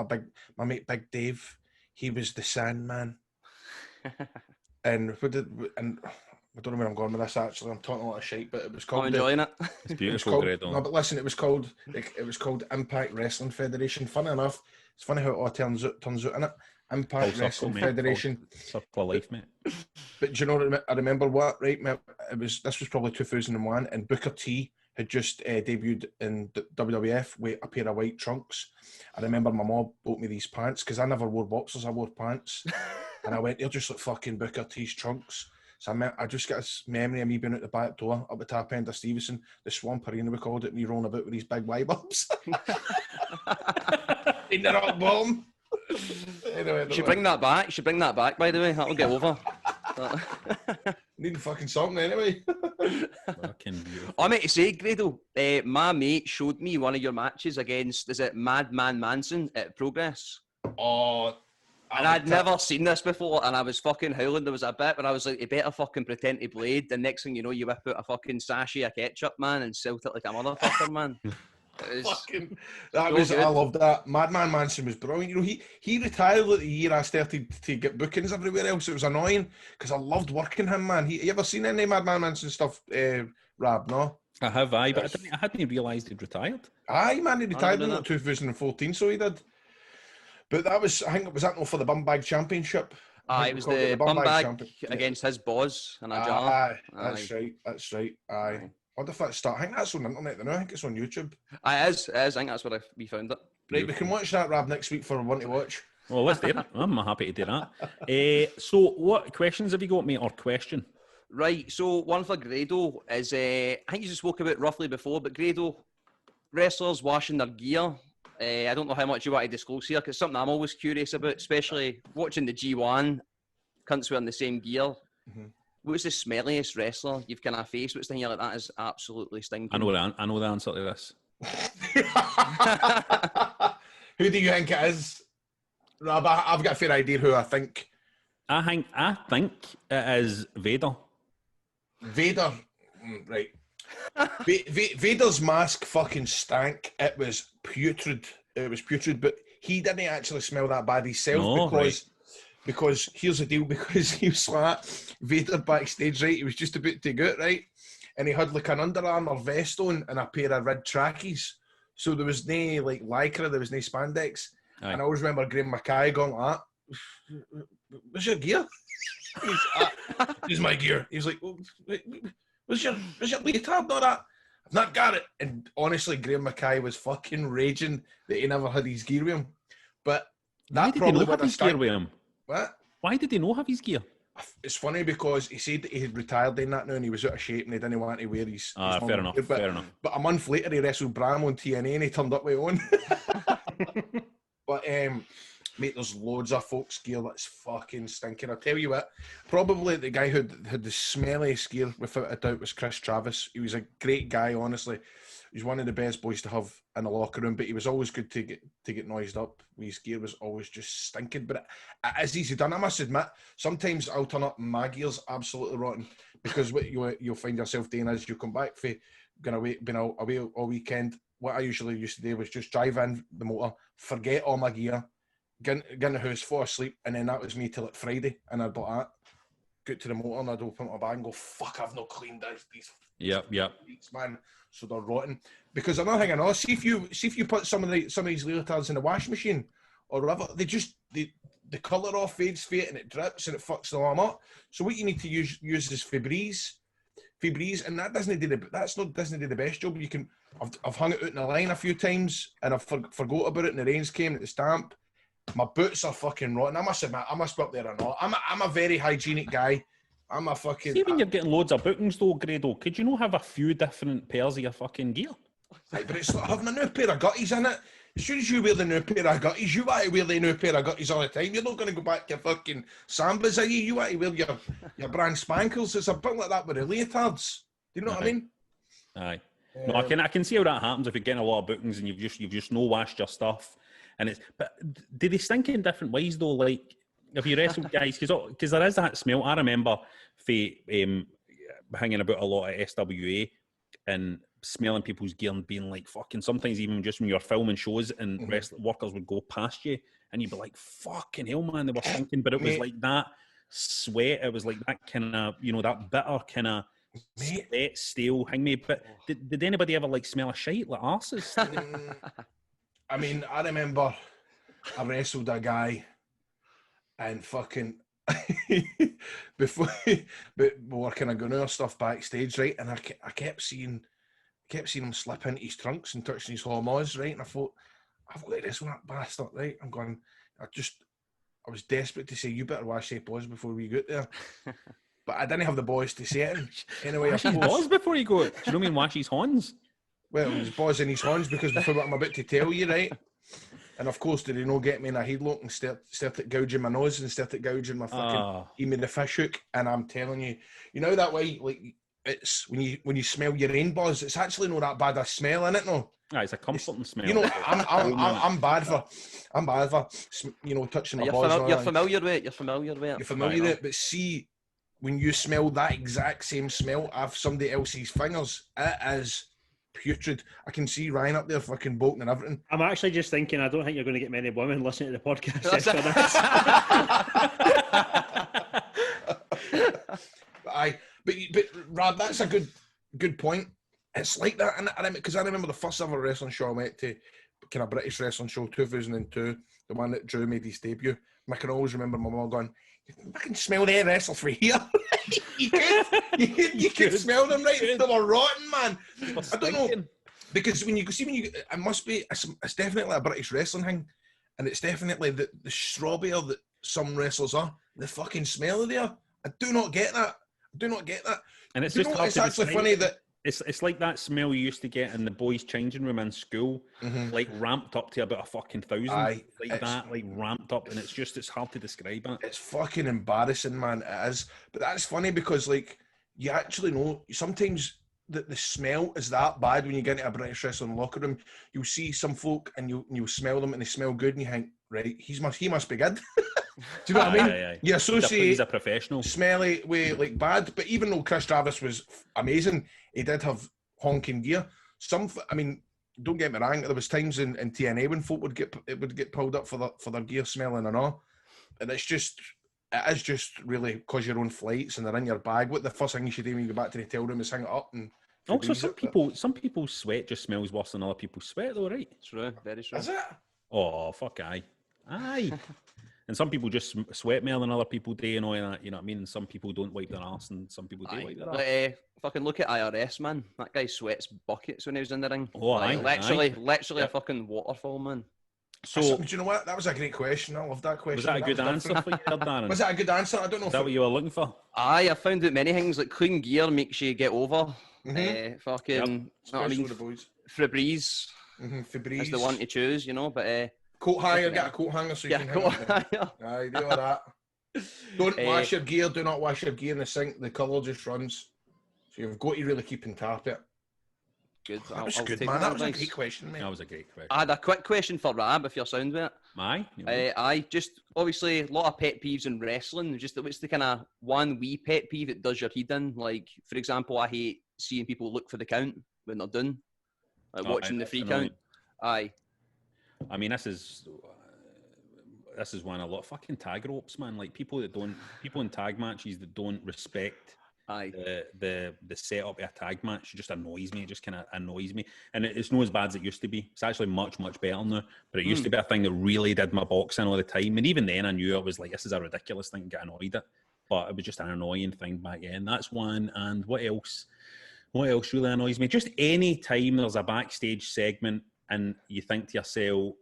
my mate Big Dave. He was the Sandman, and I don't know where I'm going with this. Actually, I'm talking a lot of shit, but it was called. I'm enjoying it. It's beautiful, Grado. No, but listen, it was called Impact Wrestling Federation. Funny enough, it's funny how it all turns out, innit? Impact Wrestling Federation. Circle of life, mate. But do you know what I remember? What, right? This was probably 2001, and Booker T had just debuted in WWF with a pair of white trunks. I remember my mom bought me these pants because I never wore boxers, I wore pants, and I went, they're just like fucking Booker T's trunks. So I just got this memory of me being at the back door up the top end of Stevenson, the Swamp Arena we called it, me rolling about with these big Y-bumps. In the rock bomb. Anyway, You should bring that back, by the way. That'll get over. Need fucking something anyway. Fucking beautiful. I meant to say, Grado, my mate showed me one of your matches against, is it Madman Manson at Progress? Oh, and I'd never seen this before, and I was fucking howling. There was a bit where I was like, you better fucking pretend to bleed. The next thing you know, you whip out a fucking sachet of ketchup, man, and silt it like a motherfucker, man. I loved that. Madman Manson was brilliant. You know, he retired like the year I started to get bookings everywhere else. It was annoying because I loved working him, man. You ever seen any Madman Manson stuff, Rab? No? I have, but I hadn't realised he'd retired. Aye, man, he retired in 2014, so he did. But that was, I think, was that not for the Bum Bag Championship? It was the Bum Bag against his boss and a jar. Aye, that's right. Aye. I wonder if that's I think that's on the internet now. I think it's on YouTube. It is. I think that's where we found it. Right, we can watch that, Rab, next week for one to watch. Well, let's do it. I'm happy to do that. So, what questions have you got, mate, or question? Right, so one for Grado is, I think you just spoke about it roughly before, but Grado, wrestlers washing their gear. I don't know how much you want to disclose here, because it's something I'm always curious about, especially watching the G1, cunts wearing the same gear. Mm-hmm. What's the smelliest wrestler you've kind of faced? What's the thing like that is absolutely stinking? I know the answer to this. Who do you think it is? Rob, I've got a fair idea who I think. I think it is Vader. Vader, right. Vader's mask fucking stank. It was putrid. But he didn't actually smell that bad himself because here's the deal, because he was like Vader backstage, right? He was just about to go out, right? And he had like an Under Armour vest on and a pair of red trackies. So there was no like lycra, there was no spandex. Aye. And I always remember Graham Mackay going like, where's your gear? Here's my gear. He was like, where's your leotard? Not that. I've not got it. And honestly, Graham Mackay was fucking raging that he never had his gear with him. But that probably would have gear with him. What? Why did he not have his gear? It's funny because he said that he had retired in that now and he was out of shape and he didn't want to wear his fair enough. But a month later he wrestled Bram on TNA and he turned up with one. But mate, there's loads of folks' gear that's fucking stinking. I'll tell you what, probably the guy who had the smelliest gear without a doubt was Chris Travis. He was a great guy, honestly. He was one of the best boys to have in the locker room, but he was always good to get noised up. His gear was always just stinking, but it is easy done. I must admit, sometimes I'll turn up and my gear's absolutely rotten because what you'll find yourself doing is you'll come back for being away all weekend what I usually used to do was just drive in the motor, forget all my gear, get in the house, fall asleep, and then that was me till like Friday, and I'd be like that. Get to the motor and I'd open my bag and go, fuck, I've not cleaned these Yep. beats, man. So they're rotten. Because another thing I know, see if you put some of these leotards in the washing machine or whatever, the colour off fades fade and it drips and it fucks the arm up. So what you need to use is Febreze, and that doesn't do the best job. You can I've hung it out in the line a few times and I've forgot about it and the rains came and the stamp. My boots are fucking rotten. I must admit, I must be up there or not. I'm a very hygienic guy. I'm a fucking... See, when you're getting loads of bookings though, Grado, could you not have a few different pairs of your fucking gear? Right, but it's like having a new pair of gutties in it. As soon as you wear the new pair of gutties, you want to wear the new pair of gutties all the time. You're not going to go back to your fucking Sambas, are you? You want to wear your brand spankles. It's a bit like that with the leotards. Do you know what I mean? Aye. No, I can see how that happens if you're getting a lot of bookings and you've just no washed your stuff. But do they stink in different ways though? Like if you wrestle guys, because there is that smell. I remember hanging about a lot at SWA and smelling people's gear and being like fucking. Sometimes even just when you're filming shows and wrestling workers would go past you and you'd be like, fucking hell, man, they were stinking. But it was like that sweat. It was like that kind of that bitter kind of sweat, stale hangme. But did anybody ever like smell a shite like arses? I mean, I remember I wrestled a guy and fucking before but we were kind of going over stuff backstage, right? And I kept seeing him slip into his trunks and touching his hormones, right? And I thought, I've got to wrestle that bastard, right? I was desperate to say, you better wash your paws before we get there. But I didn't have the boys to say it. Anyway, wash his paws before you go. Do you know what I mean? Wash his horns. Well, his balls in his horns because before what I'm about to tell you, right? And of course, did he not get me in a headlock and started gouging my nose and started gouging my fucking me the fish hook? And I'm telling you, you know that way, like it's when you smell your own buzz, it's actually not that bad a smell in it, no. Ah, it's a comforting smell. You know, I'm bad for touching my balls. You're familiar with it. You're familiar with it. But see, when you smell that exact same smell of somebody else's fingers, it is putrid. I can see Ryan up there fucking bolting and everything. I'm actually just thinking, I don't think you're going to get many women listening to the podcast after this. But Rad, that's a good point. It's like that, and because I remember the first ever wrestling show I went to, kind of British wrestling show, 2002, the one that Drew made his debut. And I can always remember my mum going, I can smell the wrestlers for here. you could smell them, right? They were rotten, man. I don't know, because when you it must be, it's definitely a British wrestling thing, and it's definitely the strawberry that some wrestlers are. The fucking smell of there, I do not get that. And it's it's actually funny that it's like that smell you used to get in the boys' changing room in school, like ramped up to about 1,000, like ramped up, and it's hard to describe it. It's fucking embarrassing, man. It is, but that's funny because like you actually know sometimes that the smell is that bad when you get into a British wrestling locker room. You'll see some folk and you'll smell them and they smell good, and you think, right, he must be good. Do you know what I mean? Aye. You associate he's a professional, smelly with like bad, but even though Chris Travis was amazing, he did have honking gear. I mean, don't get me wrong. There was times in TNA when folk would get pulled up for their gear smelling and all, and it is just really because your own flights and they're in your bag. What the first thing you should do when you go back to the hotel room is hang it up and. Also, some people's sweat just smells worse than other people's sweat, though, right? True, very true. Is it? Oh, fuck, aye. And some people just sweat more than other people do and all that, you know what I mean? And some people don't wipe their arse and some people do wipe their arse. Fucking look at IRS, man. That guy sweats buckets when he was in the ring. Oh, like, aye. Literally a fucking waterfall, man. So, do you know what? That was a great question. I love that question. Was that a good answer for you, Darren? Was that a good answer? I don't know. Is that what you were looking for? Aye, I found out many things, like clean gear makes you get over. Fucking, what I mean? The boys. Febreze. Febreze is the one to choose, you know, but... coat hanger, get a coat hanger so you can hang it. Aye, do all that. Don't wash your gear, do not wash your gear in the sink, the colour just runs. So you've got to really keep on top it. Good. That was good, man. That was a great question, mate. That was a great question. I had a quick question for Rab, if you're sound with it. Aye. Just, obviously, a lot of pet peeves in wrestling. Just what's the kind of one wee pet peeve that does your head in? Like, for example, I hate seeing people look for the count when they're done. like Oh, watching the that's free annoying. count. Aye, I mean, this is one a lot of fucking tag ropes, man. Like people in tag matches that don't respect aye. the setup of a tag match just annoys me. It just kind of annoys me, and it's not as bad as it used to be. It's actually much better now. But it used to be a thing that really did my boxing all the time, and even then I knew it was like, this is a ridiculous thing to get annoyed at. But it was just an annoying thing back then. That's one. And what else? What else really annoys me? Just any time there's a backstage segment and you think to yourself,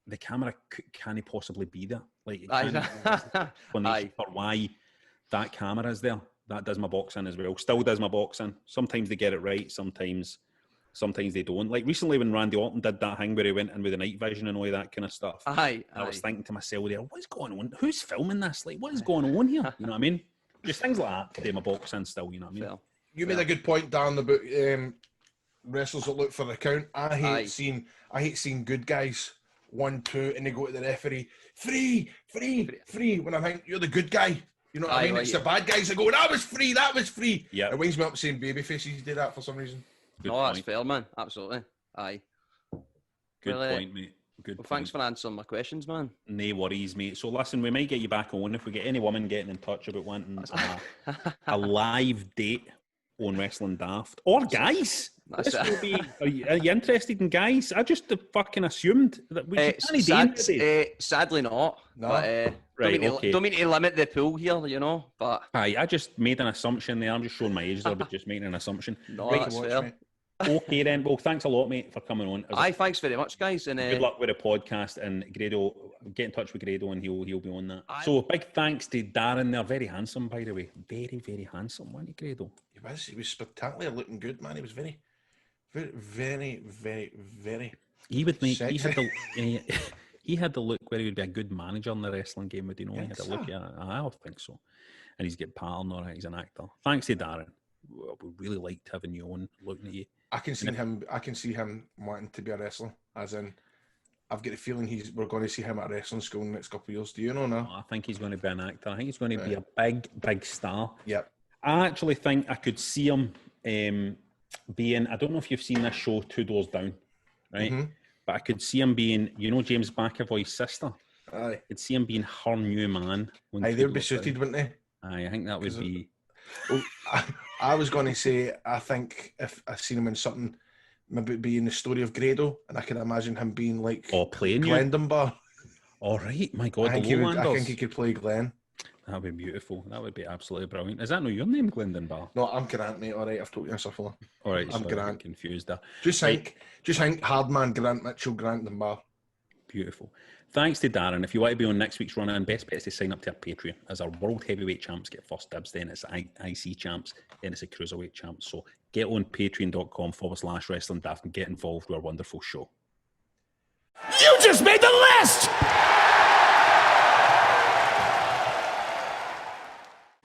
the camera can't possibly be there. Like, it can't Aye. for why that camera is there. That does my boxing as well. Still does my boxing. Sometimes they get it right. Sometimes they don't. Like recently when Randy Orton did that thing where he went in with the night vision and all that kind of stuff. Aye. I was thinking to myself there, what's going on? Who's filming this? Like, what is going on here? You know what I mean? Just things like that to do my boxing still, you know what I mean? Fair. You made a good point, Dan, about wrestlers that look for the count. I hate seeing good guys 1-2 and they go to the referee, free. When I think you're the good guy, you know what I mean? It's the bad guys that go, that was free. Yeah. It winds me up saying baby faces do that for some reason. That's fair, man. Absolutely. Aye. Good point, mate. Good point. Thanks for answering my questions, man. No worries, mate. So listen, we might get you back on if we get any woman getting in touch about wanting a live date on Wrestling Daft. Or guys. This will be, are you interested in guys? I just fucking assumed that we sadly not. No. But, don't mean to limit the pool here, you know. But aye, I just made an assumption there. I'm just showing my age there, but just making an assumption. No, that's fair. Okay then. Well, thanks a lot, mate, for coming on. Aye, thanks very much, guys. And good luck with the podcast. And Grado, get in touch with Grado, and he'll be on that. Aye. So big thanks to Darren there. Very handsome, by the way. Very, very handsome, wasn't he, Grado? He was spectacular, looking good, man. He was very, very, very, very. He would make. Sexy. He had the look where he would be a good manager in the wrestling game. Would you know? He had a look. Yeah, I think so. And he's getting pattern, all right. He's an actor. Thanks to Darren. We really liked having you on, looking at you. I can see him wanting to be a wrestler. As in, I've got the feeling we're going to see him at a wrestling school in the next couple of years. Do you know now? I think he's going to be an actor. I think he's going to be a big star. Yep. I actually think I could see him being. I don't know if you've seen this show, Two Doors Down, right? Mm-hmm. But I could see him being, James McAvoy's sister. Aye. I could see him being her new man. Aye, they would be suited, wouldn't they? Aye, I think that would be. Well, I was going to say, I think if I seen him in something, maybe being the story of Grado, and I can imagine him being like playing Glenn Dunbar. All right, my God, I think he could play Glenn. That would be beautiful. That would be absolutely brilliant. Is that not your name, Glenn Dunbar? No, I'm Grant, mate. All right, I've told you this before. All right, I'm Grant. Confused there. Just think, Hardman, Grant Mitchell, Grant Dunbar. Beautiful. Thanks to Darren. If you want to be on next week's run-in, best bet is to sign up to our Patreon. As our world heavyweight champs get first dibs, then it's IC champs, then it's a cruiserweight champs. So get on patreon.com/wrestling daft and get involved with our wonderful show. You just made the list!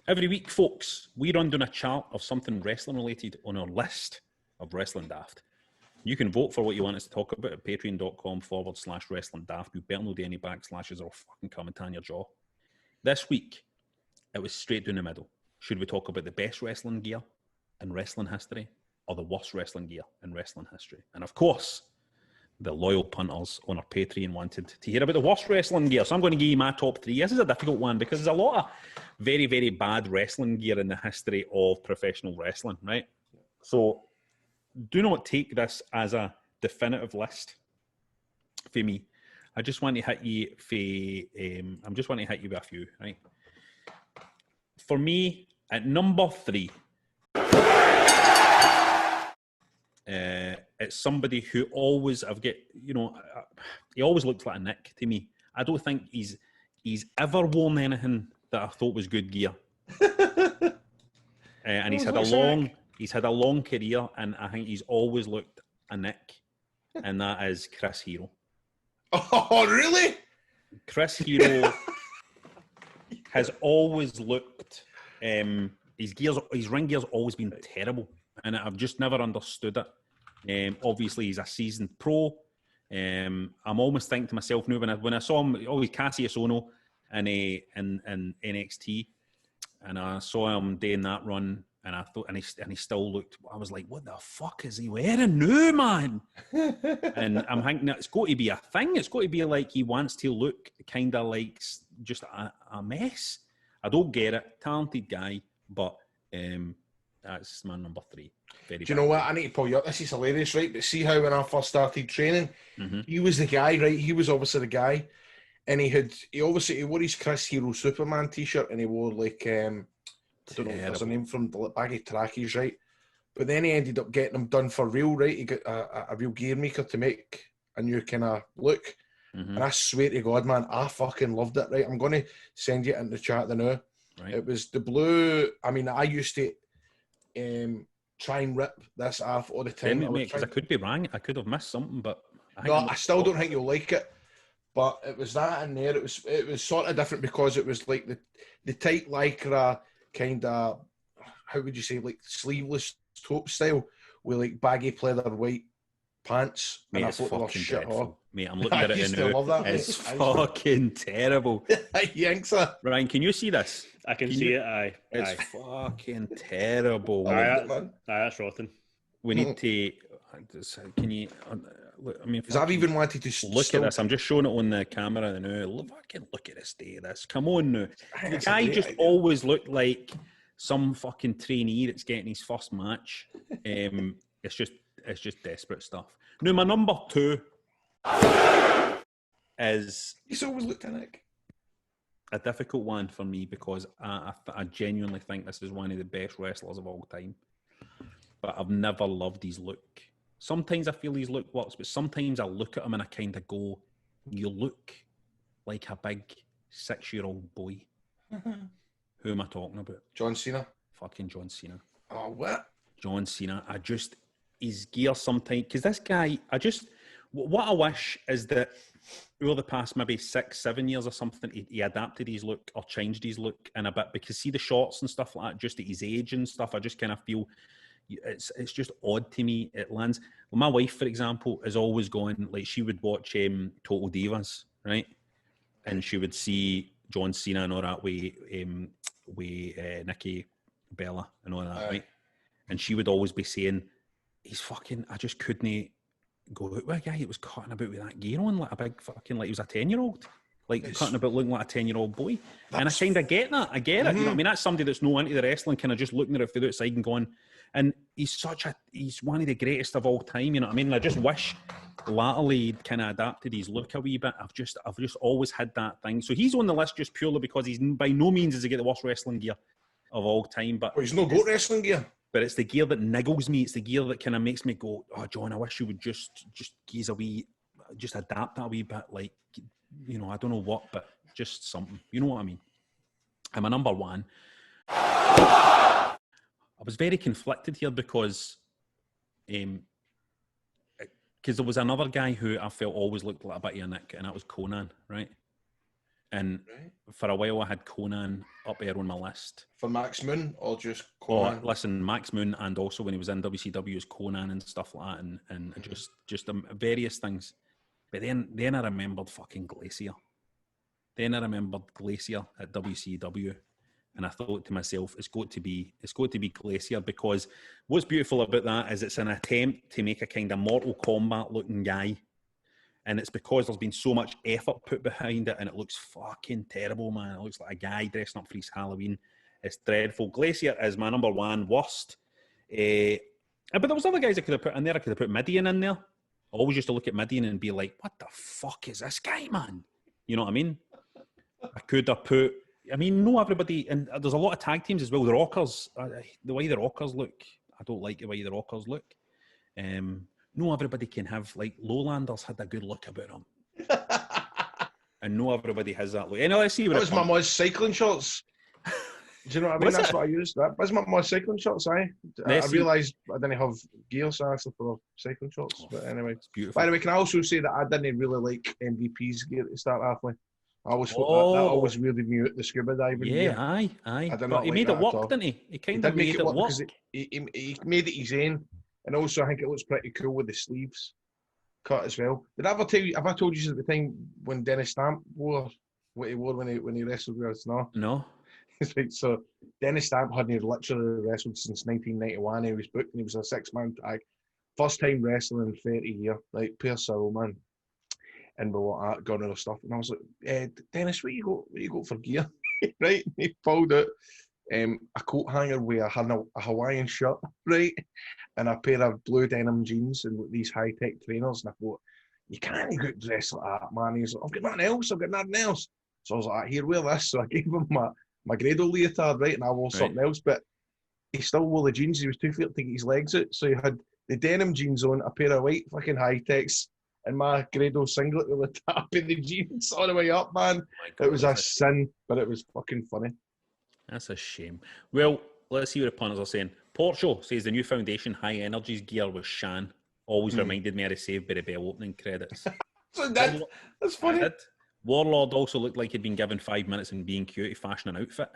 Every week, folks, we run down a chart of something wrestling related on our list of Wrestling Daft. You can vote for what you want us to talk about at patreon.com/wrestling daft. You better not do any backslashes or fucking coming on your jaw. This week, it was straight down the middle. Should we talk about the best wrestling gear in wrestling history or the worst wrestling gear in wrestling history? And of course, the loyal punters on our Patreon wanted to hear about the worst wrestling gear. So I'm going to give you my top three. This is a difficult one because there's a lot of very, very bad wrestling gear in the history of professional wrestling, right? So do not take this as a definitive list for me. I just want to hit you I'm just want to hit you with a few, right? For me, at number 3, it's somebody who always he always looks like a Nick to me. I don't think he's ever worn anything that I thought was good gear. And he's had a long career, and I think he's always looked a Nick, and that is Chris Hero. Oh, really? Chris Hero has always looked. His ring gear's always been terrible, and I've just never understood it. Obviously, he's a seasoned pro. I'm almost thinking to myself now when I saw him, always Cassius Ohno in NXT, and I saw him doing that run And I thought, and he still looked. I was like, what the fuck is he wearing now, man? And I'm thinking that it's got to be a thing. It's got to be like he wants to look kind of like just a mess. I don't get it. Talented guy, but that's my number 3. Very. Do you know what? I need to pull you up. This is hilarious, right? But see how when I first started training, he was the guy, right? He was obviously the guy, and he wore his Chris Hero Superman t-shirt, and he wore like I don't know if there's a name from the baggy trackies, right? But then he ended up getting them done for real, right? He got a real gear maker to make a new kind of look. And I swear to God, man, I fucking loved it, right? I'm going to send you it in the chat now. Right. It was the blue. I mean, I used to try and rip this off all the time. Because I could be wrong. I could have missed something, but I still don't think you'll like it. But it was that in there. It was sort of different because it was like the tight lycra kind of, how would you say, like sleeveless taupe style with like baggy pleather white pants. Mate, and it's I thought fucking shit dreadful. Mate, I'm looking at it now. That, it's fucking terrible. You think so? Ryan, can you see this? I can see it, aye. It's fucking terrible. That's rotten. We need to... Can you... I mean, because I've even wanted to look at this. I'm just showing it on the camera now. Fucking look at this day. This, come on now. The guy just always looked like some fucking trainee that's getting his first match. It's just desperate stuff. Now, my number 2 is... He's always looked in it. A difficult one for me because I genuinely think this is one of the best wrestlers of all time. But I've never loved his look. Sometimes I feel his look works, but sometimes I look at him and I kind of go, you look like a big 6-year-old boy. Who am I talking about? John Cena. Fucking John Cena. Oh, what? John Cena. His gear sometimes, because this guy, what I wish is that over the past maybe 6-7 years or something, he adapted his look or changed his look in a bit, because see the shorts and stuff like that, just at his age and stuff, I just kind of feel it's just odd to me. It lands. Well, my wife, for example, is always going, like, she would watch Total Divas, right? And she would see John Cena and all that with Nikki Bella and all that, right? And she would always be saying, he's fucking, I just couldn't go out with a guy that was cutting about with that gear on, like a big fucking, like he was a 10-year-old. Like cutting about looking like a 10-year-old boy. And I kind of get that. I get it. You know what I mean? That's somebody that's no into the wrestling, kind of just looking at it from the outside and going, and he's one of the greatest of all time, you know what I mean? And I just wish latterly he'd kind of adapted his look a wee bit. I've just always had that thing. So he's on the list just purely because he's by no means does he get the worst wrestling gear of all time. But he's no got wrestling gear. But it's the gear that niggles me. It's the gear that kind of makes me go, oh, John, I wish you would just geese a wee, just adapt that a wee bit. Like, you know, I don't know what, but just something. You know what I mean? And my number 1. I was very conflicted here because there was another guy who I felt always looked like a bit of a nick, and that was Conan, right? And for a while I had Conan up there on my list. For Max Moon or just Conan? Oh, listen, Max Moon, and also when he was in WCW as Conan and stuff like that, and just various things. But then I remembered fucking Glacier. Then I remembered Glacier at WCW. And I thought to myself, it's got to be Glacier, because what's beautiful about that is it's an attempt to make a kind of Mortal Kombat looking guy. And it's because there's been so much effort put behind it, and it looks fucking terrible, man. It looks like a guy dressing up for his Halloween. It's dreadful. Glacier is my number 1 worst. But there was other guys I could have put in there. I could have put Midian in there. I always used to look at Midian and be like, what the fuck is this guy, man? You know what I mean? I could have put... I mean, no, everybody, and there's a lot of tag teams as well. The Rockers, the way the Rockers look, I don't like the way the Rockers look. No, everybody can have, like, Lowlanders had a good look about them. And no, everybody has that look. Anyway, let's see what that was my mom's cycling shorts. Do you know what I mean? That's what I used. That was my mom's cycling shorts, I realised I didn't have gear, so I asked for cycling shorts. But anyway, by the way, can I also say that I didn't really like MVP's gear to start off with? I always thought that always weirded me out, the scuba diving. Yeah, aye. But he made it work, didn't he? He kind of made it work. He made it his own, and also I think it looks pretty cool with the sleeves cut as well. Did I ever tell you? Have I told you at the time when Dennis Stamp wore what he wore when he wrestled with us? No. It's right, so Dennis Stamp hadn't literally wrestled since 1991. He was booked and he was a 6-man tag. First time wrestling in 30 years, right? Pure soul, man. And we were at got other stuff. And I was like, Dennis, where you got for gear? Right? And he pulled out a coat hanger with a Hawaiian shirt, right? And a pair of blue denim jeans and these high-tech trainers. And I thought, you can't get dressed like that, man. He's like, I've got nothing else. So I was like, here, wear this. So I gave him my Grado leotard, right? And I wore something else. But he still wore the jeans. He was too afraid to get his legs out. So he had the denim jeans on, a pair of white fucking high-techs, and my Grado singlet with the top of the jeans all the way up, man. It was a sin, but it was fucking funny. That's a shame. Well, let's see what the punters are saying. Porcho says the new Foundation High Energies gear was Shan. Always reminded me of the Saved by the Bell opening credits. So that's funny. Warlord also looked like he'd been given 5 minutes in being cute to fashion an outfit.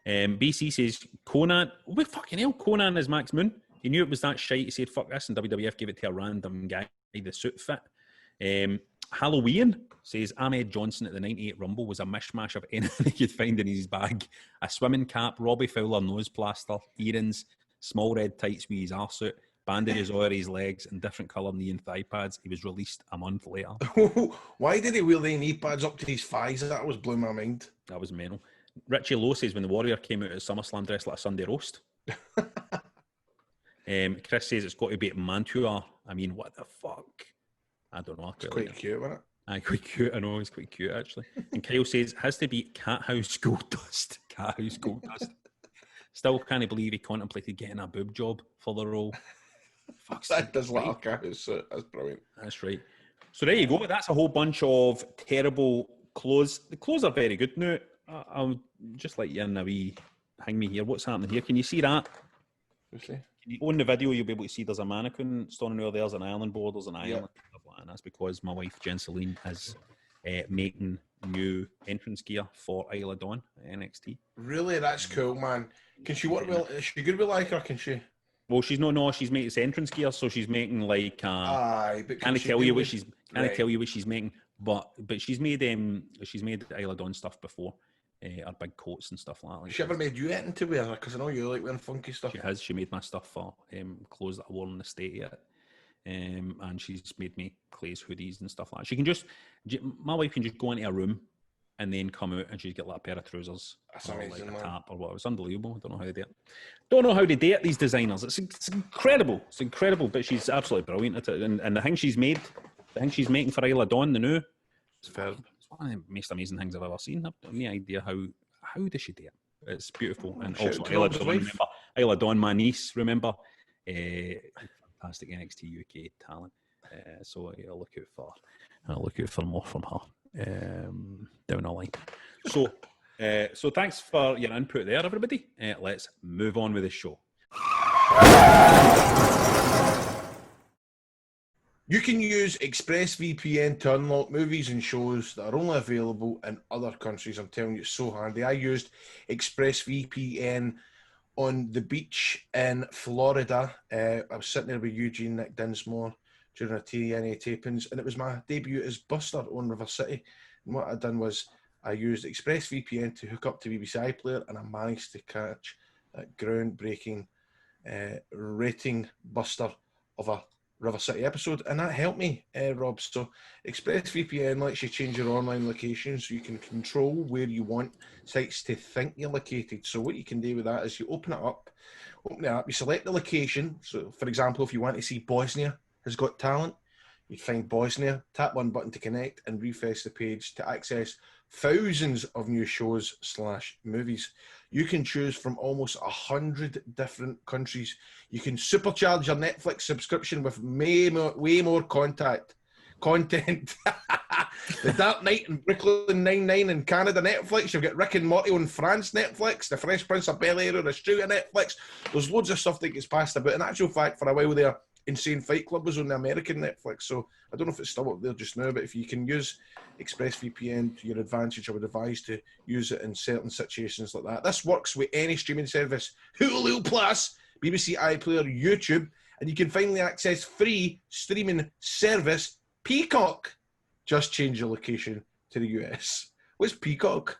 BC says Conan. Wait, fucking hell, Conan is Max Moon. He knew it was that shite. He said, fuck this, and WWF gave it to a random guy, the suit fit. Halloween says Ahmed Johnson at the 98 Rumble was a mishmash of anything he could find in his bag. A swimming cap, Robbie Fowler nose plaster, earrings, small red tights with his arsuit, bandages over his legs, and different colour knee and thigh pads. He was released a month later. Why did he wear the knee pads up to his thighs? That was blew my mind. That was mental. Richie Lowe says when the Warrior came out at SummerSlam dressed like a Sunday roast. Chris says it's got to be at Mantua. I mean, what the fuck? I don't know. It's quite cute, wasn't it? Quite cute. I know, it's quite cute, actually. And Kyle says, has to be Cat House Gold Dust. Cat House Gold Dust. Still can't believe he contemplated getting a boob job for the role. Fuck's that does like a Cat House suit. That's brilliant. That's right. So there you go. That's a whole bunch of terrible clothes. The clothes are very good now. I'll just let you in a wee hang me here. What's happening here? Can you see that? On the video, you'll be able to see there's a mannequin standing there. There's an island board. There's an island. And that's because my wife, Jen Celine, is making new entrance gear for Isla Dawn at NXT. Really? That's cool, man. Can she work well? Is she good with like her, can she? Well, she's she's making this entrance gear, so she's making like but can't tell you what she's making, but she's made Isla Dawn stuff before. Her big coats and stuff like that. Has she ever made you anything to wear? Because I know you like wearing funky stuff. She has. She made my stuff for clothes that I wore in the state yet. And she's made me Clay's hoodies and stuff like that. She can my wife can just go into a room and then come out and she's got like a pair of trousers. That's or amazing, like a man. tap or whatever. It's unbelievable. I don't know how they do it. Don't know how they do it, these designers. It's incredible. It's incredible, but she's absolutely brilliant at it. And the thing she's making for Isla Dawn, the new, it's one of the most amazing things I've ever seen. I've no idea how does she do it. It's beautiful. And also Isla Dawn, my niece, remember? Fantastic NXT UK talent. So I'll look out for more from her down the line. So thanks for your input there, everybody. Let's move on with the show. You can use ExpressVPN to unlock movies and shows that are only available in other countries. I'm telling you, it's so handy. I used ExpressVPN on the beach in Florida. I was sitting there with Eugene, Nick Dinsmore during a TNA tapings, and it was my debut as Buster on River City. And what I'd done was I used ExpressVPN to hook up to BBC iPlayer, and I managed to catch that groundbreaking rating Buster of a River City episode, and that helped me, Rob. So ExpressVPN lets you change your online location so you can control where you want sites to think you're located. So what you can do with that is you open the app, you select the location. So for example, if you want to see Bosnia Has Got Talent, you'd find Bosnia, tap one button to connect and refresh the page to access thousands of new shows / movies. You can choose from almost 100 different countries. You can supercharge your Netflix subscription with way more content. The Dark Knight and Brooklyn Nine-Nine in Canada Netflix. You've got Rick and Morty on France Netflix. The Fresh Prince of Bel-Air on Australia Netflix. There's loads of stuff that gets passed about. In actual fact, for a while there, Insane Fight Club was on the American Netflix, so I don't know if it's still up there just now, but if you can use ExpressVPN to your advantage, I would advise to use it in certain situations like that. This works with any streaming service, Hulu Plus, BBC iPlayer, YouTube, and you can finally access free streaming service Peacock. Just change your location to the US. What's Peacock?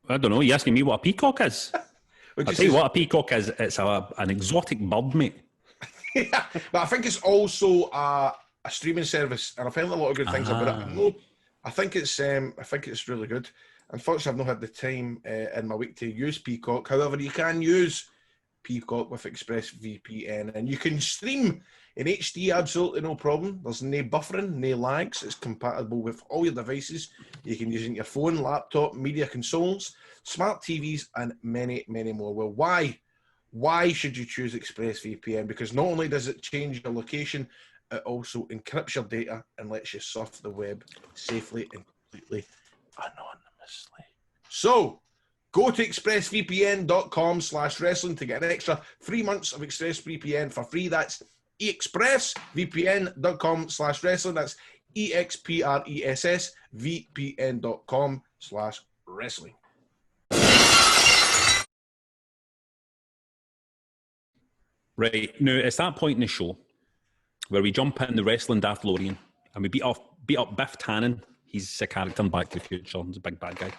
I don't know. You asking me what a peacock is? Which I'll is tell you what a peacock is. It's an exotic bird, mate. yeah, but I think it's also a streaming service, and I've heard a lot of good things about it. I think it's really good. Unfortunately, I've not had the time in my week to use Peacock. However, you can use Peacock with ExpressVPN, and you can stream in HD absolutely no problem. There's no buffering, no lags. It's compatible with all your devices. You can use it on your phone, laptop, media consoles, smart TVs, and many, many more. Well, why should you choose ExpressVPN? Because not only does it change your location, it also encrypts your data and lets you surf the web safely and completely anonymously. So, go to expressvpn.com/wrestling to get an extra 3 months of ExpressVPN for free. That's expressvpn.com/wrestling. That's expressvpn.com/wrestling. Right, now it's that point in the show where we jump in the Wrestling Daft DeLorean and we beat up Biff Tannen. He's a character in Back to the Future. He's a big bad guy.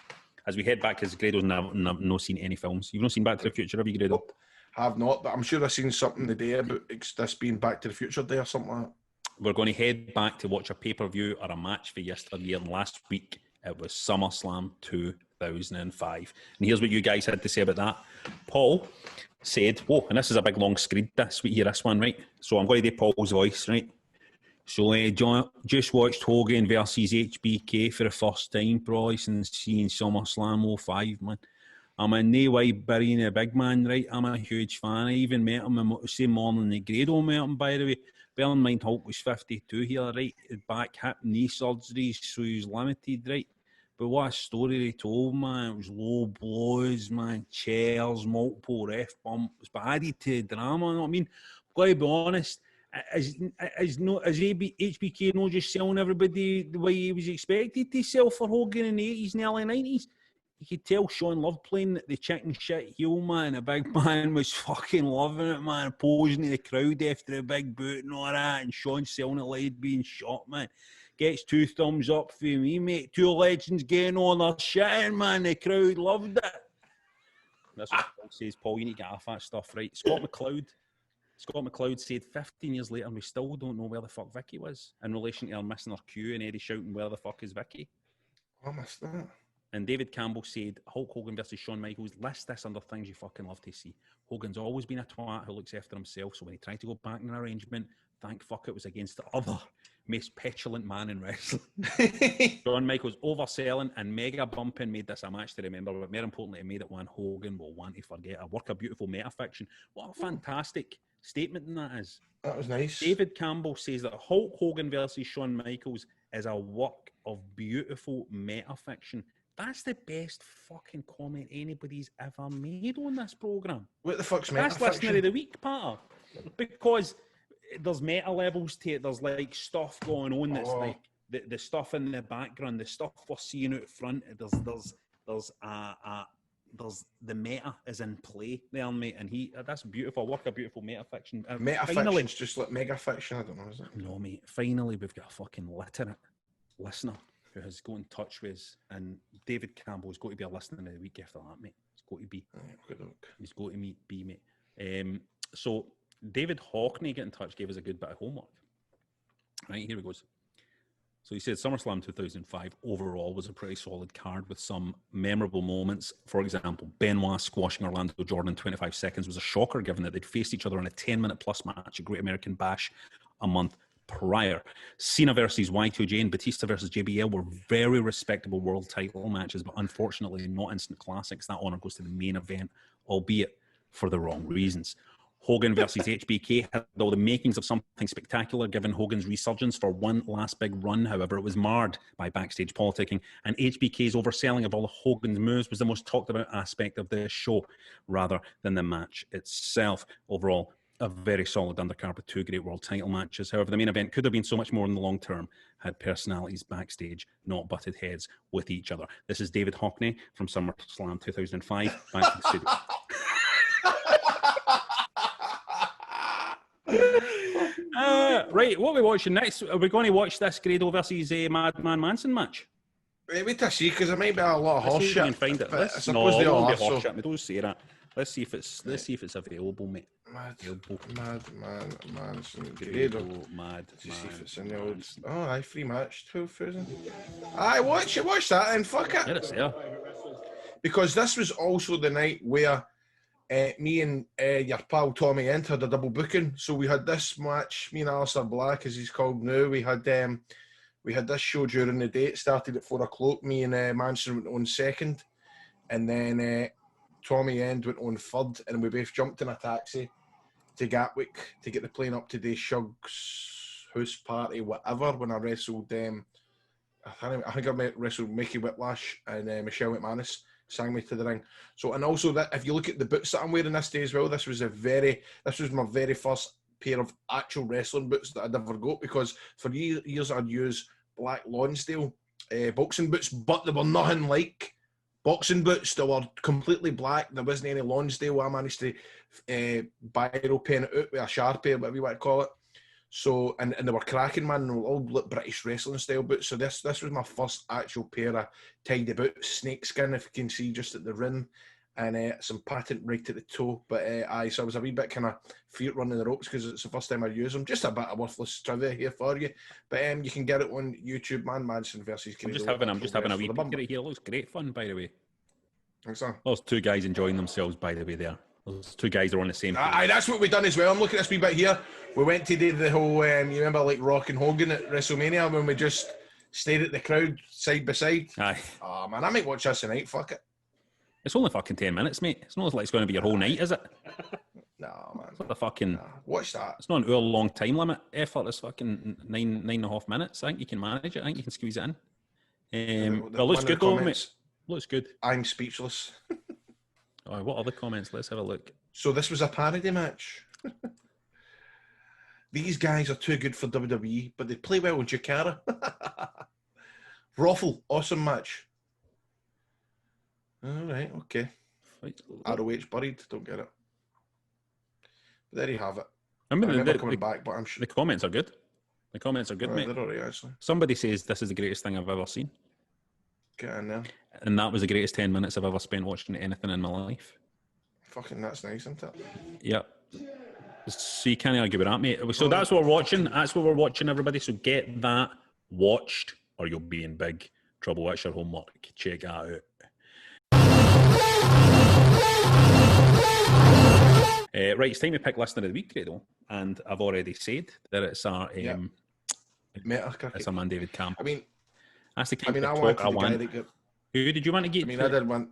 As we head back, because Grado's not seen any films. You've not seen Back to the Future, have you, Grado? Have not, but I'm sure I've seen something today about this being Back to the Future Day or something like that. We're going to head back to watch a pay-per-view or a match for yesterday, and last week it was SummerSlam 2005. And here's what you guys had to say about that. Paul said, whoa, and this is a big long screed, this one, right? So I'm going to do Paul's voice, right? So just watched Hogan versus HBK for the first time, probably since seeing SummerSlam 05, man. I'm in no way burying a big man, right? I'm a huge fan. I even met him the same morning that Grado met him, by the way. Bear in mind, Hulk was 52 here, right? Back hip, knee surgeries, so he was limited, right? But what a story they told, man. It was low blows, man, chairs, multiple ref bumps, but added to the drama, you know what I mean? I've got to be honest, is HBK not just selling everybody the way he was expected to sell for Hogan in the 80s and early 90s? You could tell Sean loved playing the chicken shit heel, man. The big man was fucking loving it, man. Posing to the crowd after a big boot and all that. And Sean selling it like being shot, man. Gets 2 thumbs up for me, mate. 2 legends getting on their shit, man. The crowd loved it. That's what Paul says. Paul, you need to get off that stuff, right? Scott McLeod said 15 years later, we still don't know where the fuck Vicky was in relation to her missing her cue and Eddie shouting, where the fuck is Vicky? I missed that. And David Campbell said, Hulk Hogan versus Shawn Michaels, list this under things you fucking love to see. Hogan's always been a twat who looks after himself, so when he tried to go back in an arrangement, thank fuck it was against the other most petulant man in wrestling. Shawn Michaels overselling and mega bumping made this a match to remember, but more importantly, it made it one Hogan will want to forget. A work of beautiful metafiction. What a fantastic statement that is. That was nice. David Campbell says that Hulk Hogan versus Shawn Michaels is a work of beautiful metafiction. That's the best fucking comment anybody's ever made on this programme. What the fuck's metafiction? That's listener of the week, Patter. Because there's meta levels to it. There's like stuff going on that's like the stuff in the background, the stuff we're seeing out front. There's the meta is in play there, mate, and that's beautiful. Work a beautiful metafiction. Metafiction's just like mega fiction. I don't know, is it? No, mate. Finally, we've got a fucking literate listener who has got in touch with us, and David Campbell's got to be a listener of the week after that, mate. It's got to be. He's got to be, mate. So David Hockney get in touch, gave us a good bit of homework. Right, here he goes. So he said SummerSlam 2005 overall was a pretty solid card with some memorable moments. For example, Benoit squashing Orlando Jordan in 25 seconds was a shocker given that they'd faced each other in a 10-minute plus match at Great American Bash a month prior. Cena versus Y2J and Batista versus JBL were very respectable world title matches, but unfortunately not instant classics. That honour goes to the main event, albeit for the wrong reasons. Hogan versus HBK had all the makings of something spectacular given Hogan's resurgence for one last big run. However, it was marred by backstage politicking, and HBK's overselling of all of Hogan's moves was the most talked about aspect of the show rather than the match itself. Overall, a very solid undercard with 2 great world title matches. However, the main event could have been so much more in the long term had personalities backstage not butted heads with each other. This is David Hockney from SummerSlam 2005. Back to the studio. Right, what are we watching next? Are we going to watch this Grado versus Madman Manson match? Wait to see, because there might be a lot of Let's horse see if we can shit. find it. But I Let's, no, suppose it they all won't are. be horse So. shit. We don't say that. Let's see if it's available, mate. Mad Available. man, Manson, Grado, Grado. mad Let's see if man. it's in the old. Manson. Oh, aye, free match, 12,000. Aye, watch that, and fuck it. Yeah, it's there. Because this was also the night where me and your pal Tommy Ent had a double booking. So we had this match, me and Alistair Black, as he's called now. We had this show during the day. It started at 4 o'clock. Me and Manson went on second, and then Tommy End went on third, and we both jumped in a taxi to Gatwick to get the plane up to the Shug's house party, whatever. When I wrestled, I think I wrestled Mickey Whiplash, and Michelle McManus sang me to the ring. So, and also that if you look at the boots that I'm wearing this day as well, this was my very first pair of actual wrestling boots that I'd ever got, because for years I'd use black Lonsdale boxing boots, but they were nothing like boxing boots. They were completely black. There wasn't any Lonsdale. I managed to biro pen it out with a Sharpie, whatever you want to call it. So, and they were cracking, man. They were all British wrestling style boots. So this was my first actual pair of tidy boots, snakeskin, if you can see, just at the rim, and some patent right at the toe. But so I was a wee bit kind of fear running the ropes because it's the first time I use them. Just a bit of worthless trivia here for you. But you can get it on YouTube, man. Manson versus Grado. I'm just having a wee peek at it here. It looks great fun, by the way. Thanks, sir. Those two guys enjoying themselves, by the way. Those two guys are on the same page. Aye, that's what we've done as well. I'm looking at this wee bit here. We went to do the whole, you remember like Rock and Hogan at WrestleMania when we just stayed at the crowd side by side? Aye. Oh man, I might watch this tonight. Fuck it. It's only fucking 10 minutes, mate. It's not like it's going to be your whole night, is it? No, man. It's not the fucking... Nah, watch that. It's not an hour-long time limit. Effort is fucking nine and a half minutes. I think you can manage it. I think you can squeeze it in. It looks good, though, mate. Looks good. I'm speechless. Oh, what other comments? Let's have a look. So this was a parody match. These guys are too good for WWE, but they play well with Jakara. Raffle, awesome match. All right, okay. ROH buried, don't get it. But there you have it. I remember coming back, but I'm sure the comments are good. The comments are good, mate. They're all right, actually. Somebody says this is the greatest thing I've ever seen. Get in there. And that was the greatest 10 minutes I've ever spent watching anything in my life. Fucking, that's nice, isn't it? Yep. So you can't argue with that, mate. So that's what we're watching. That's what we're watching, everybody. So get that watched or you'll be in big trouble. That's your homework. Check that out. Right, it's time to pick listener of the week, Grado. And I've already said that it's our it's a man, David Camp. I mean, that's the kind of I talk I wanted the want. guy that got... Who did you want to get? I mean, I did want...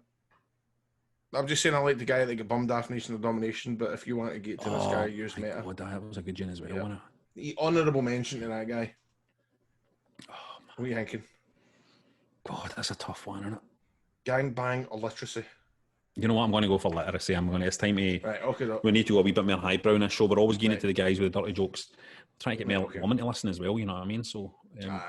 I'm just saying I like the guy that got bummed off Nation of Domination, but if you want to get to this guy, use Meta. God, that was a good gin as well, wasn't it? The honourable mention to that guy. Oh, man. What are you thinking? God, that's a tough one, isn't it? Gangbang or literacy? You know what? I'm going to go for literacy. It's time to... Right, okay. We need to go a wee bit more highbrow in this show. We're always getting it to the guys with the dirty jokes. Trying to get more women to listen as well, you know what I mean? So... you know.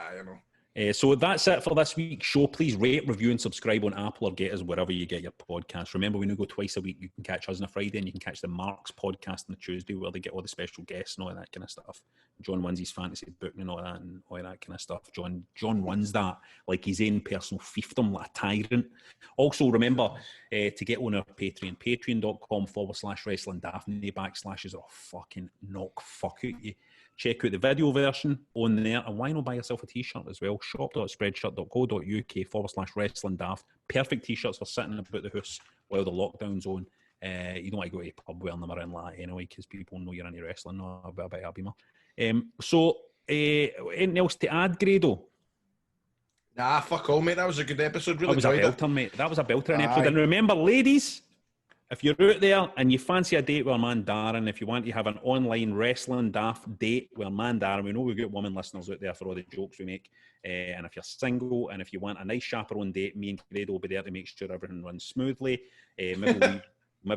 So that's it for this week's show. Please rate, review, and subscribe on Apple or get us wherever you get your podcasts. Remember, we now go twice a week. You can catch us on a Friday and you can catch the Marks podcast on a Tuesday where they get all the special guests and all that kind of stuff. John wins his fantasy booking and all that kind of stuff. John runs that like his own personal fiefdom, like a tyrant. Also, remember to get on our Patreon, patreon.com/wrestling daft. The backslashes are fucking knock fuck out you. Check out the video version on there. And why not buy yourself a t-shirt as well? shop.spreadshirt.co.uk/wrestling daft. Perfect t-shirts for sitting about the house while the lockdown's on. You don't want to go to a pub wearing them around like that anyway, because people know you're into wrestling. No, a bit about Abima. Anything else to add, Grado? Nah, fuck all, mate. That was a good episode. Really that was a enjoyed belter, mate. That was a belter episode. And remember, ladies, if you're out there and you fancy a date with our man Darren, if you want to have an online wrestling daft date with our man Darren, we know we've got women listeners out there for all the jokes we make. And if you're single and if you want a nice chaperone date, me and Grado will be there to make sure everything runs smoothly. Maybe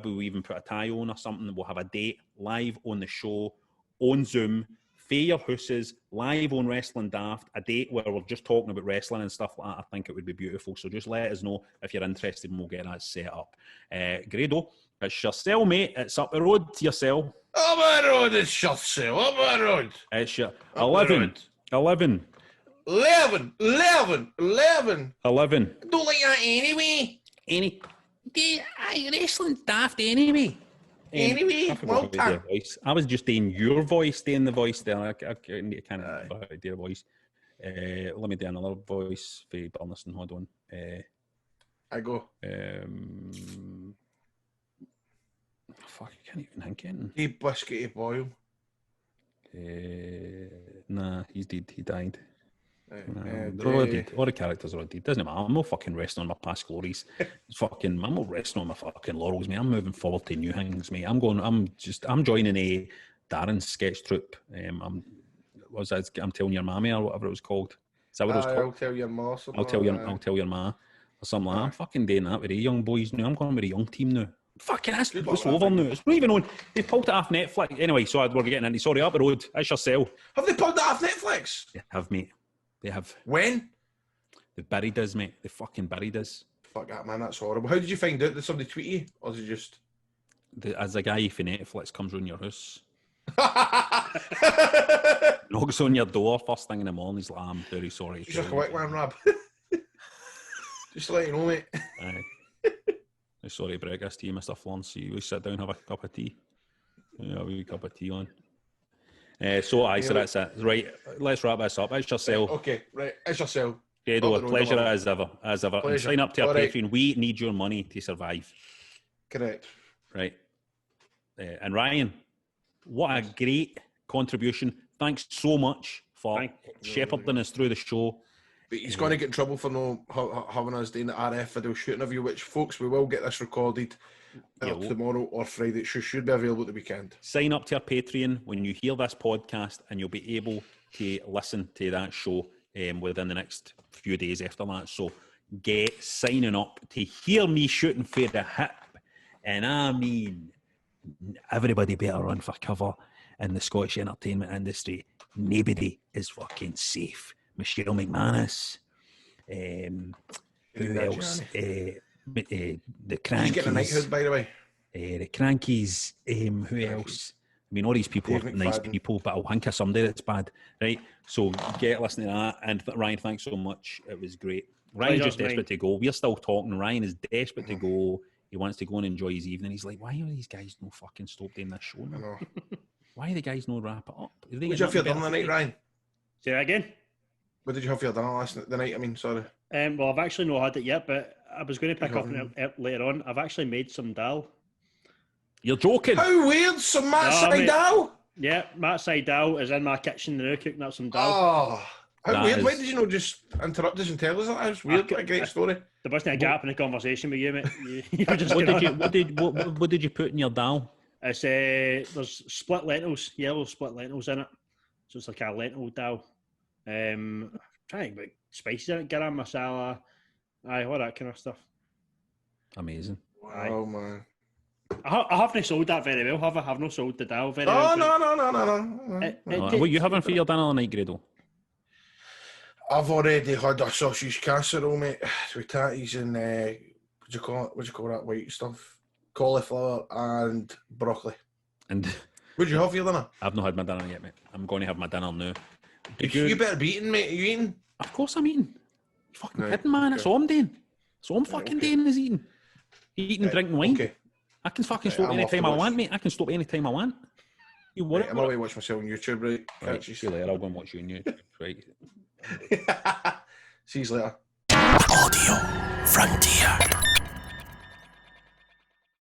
we even put a tie on or something. We'll have a date live on the show, on Zoom, Fair Houses, live on Wrestling Daft, a date where we're just talking about wrestling and stuff like that. I think it would be beautiful. So just let us know if you're interested and we'll get that set up. Grado, it's your cell, mate. It's up the road to your cell. Up the road, it's your cell. Up the road. It's your 11. 11. Don't like that anyway. Wrestling's daft anyway. Anyway, well done. I was just doing your voice, doing the voice there. I can't do a voice. Let me do another voice for Burniston. Hold on. I go. Fuck, I can't even think of it. Hey, Biscuity Boyle. Nah, he's dead. He died. All All the characters are dead. Doesn't matter. I'm not fucking resting on my past glories. I'm not resting on my fucking laurels, mate. I'm moving forward to new things, mate. I'm joining a Darren's sketch troupe. I'm telling your mammy or whatever it was called. Is that what it was called? I'll tell your ma. I'll tell your ma or something like that. I'm fucking doing that with the young boys now. I'm going with a young team now. Fucking ass. It's over now. It's not even on. They've pulled it off Netflix. Anyway, so we're getting into. Sorry, up the road. It's yourself. Have they pulled that off Netflix? They have, mate. They have. When? They buried us, mate. They fucking buried us. Fuck that, man. That's horrible. How did you find out? Did somebody tweet you? Or did you just... As a guy for Netflix comes round your house. Knocks on your door first thing in the morning. He's like, I'm very sorry. Just a quick one, Rob. Just to let you know, mate. Aye. Sorry to break this to you, Mr. Florence. You sit down, have a cup of tea. Yeah, a wee cup of tea on. So that's it. Right, let's wrap this up. It's yourself. Okay, right. It's yourself. Grado, a pleasure as ever. And sign up to our Patreon. We need your money to survive. Correct. Right. And Ryan, what a great contribution. Thanks so much for shepherding us through the show. But he's going to get in trouble for having us doing the RF video shooting of you, which, folks, we will get this recorded tomorrow or Friday. It should be available the weekend. Sign up to our Patreon when you hear this podcast, and you'll be able to listen to that show within the next few days after that. So get signing up to hear me shooting for the hip. And I mean, everybody better run for cover in the Scottish entertainment industry. Nobody is fucking safe. Michelle McManus, who else? The Crankies. Did you get a knighthood, by the way? The Crankies. Who else? I mean, all these people are nice people, but I'll think of somebody that's bad, right? So get listening to that. And Ryan, thanks so much. It was great. Ryan's just desperate to go. We're still talking. Ryan is desperate to go. He wants to go and enjoy his evening. He's like, why are these guys no fucking stop doing this show now? Why are the guys no wrap it up? What did you have for dinner tonight, Ryan? Say that again? What did you have for dinner the night? I mean, sorry. Well, I've actually not had it yet, but I was going to pick up later on. I've actually made some dal. You're joking? How weird! Some Matt Seidel? Yeah, Matt Seidel is in my kitchen now cooking up some dal. Oh, how weird. Why did you not just interrupt us and tell us that? That's weird. What a great story. There wasn't a gap in the conversation with you, mate. What did you put in your dal? It's there's split lentils, yellow split lentils in it. So it's like a lentil dal. Trying to put spices in it, garam masala, all that kind of stuff. Amazing. Wow, man. I haven't sold that very well, have I? I've not sold the dal very well. No. What are you having for your dinner tonight, Grado? I've already had a sausage casserole, mate, with tatties and what do you call that white stuff? Cauliflower and broccoli. And what did you have for your dinner? I've not had my dinner yet, mate. I'm going to have my dinner now. You better be eating, mate. Are you eating? Of course I'm eating. You fucking kidding, man. That's all I'm doing. That's all I'm fucking doing is eating. Eating, drinking wine. Okay. I can fucking stop any time I want, mate. I can stop any time I want. You want it? I'm away to watch myself on YouTube, right? See you later. I'll go and watch you on YouTube. Right. See you later. Audio Frontier.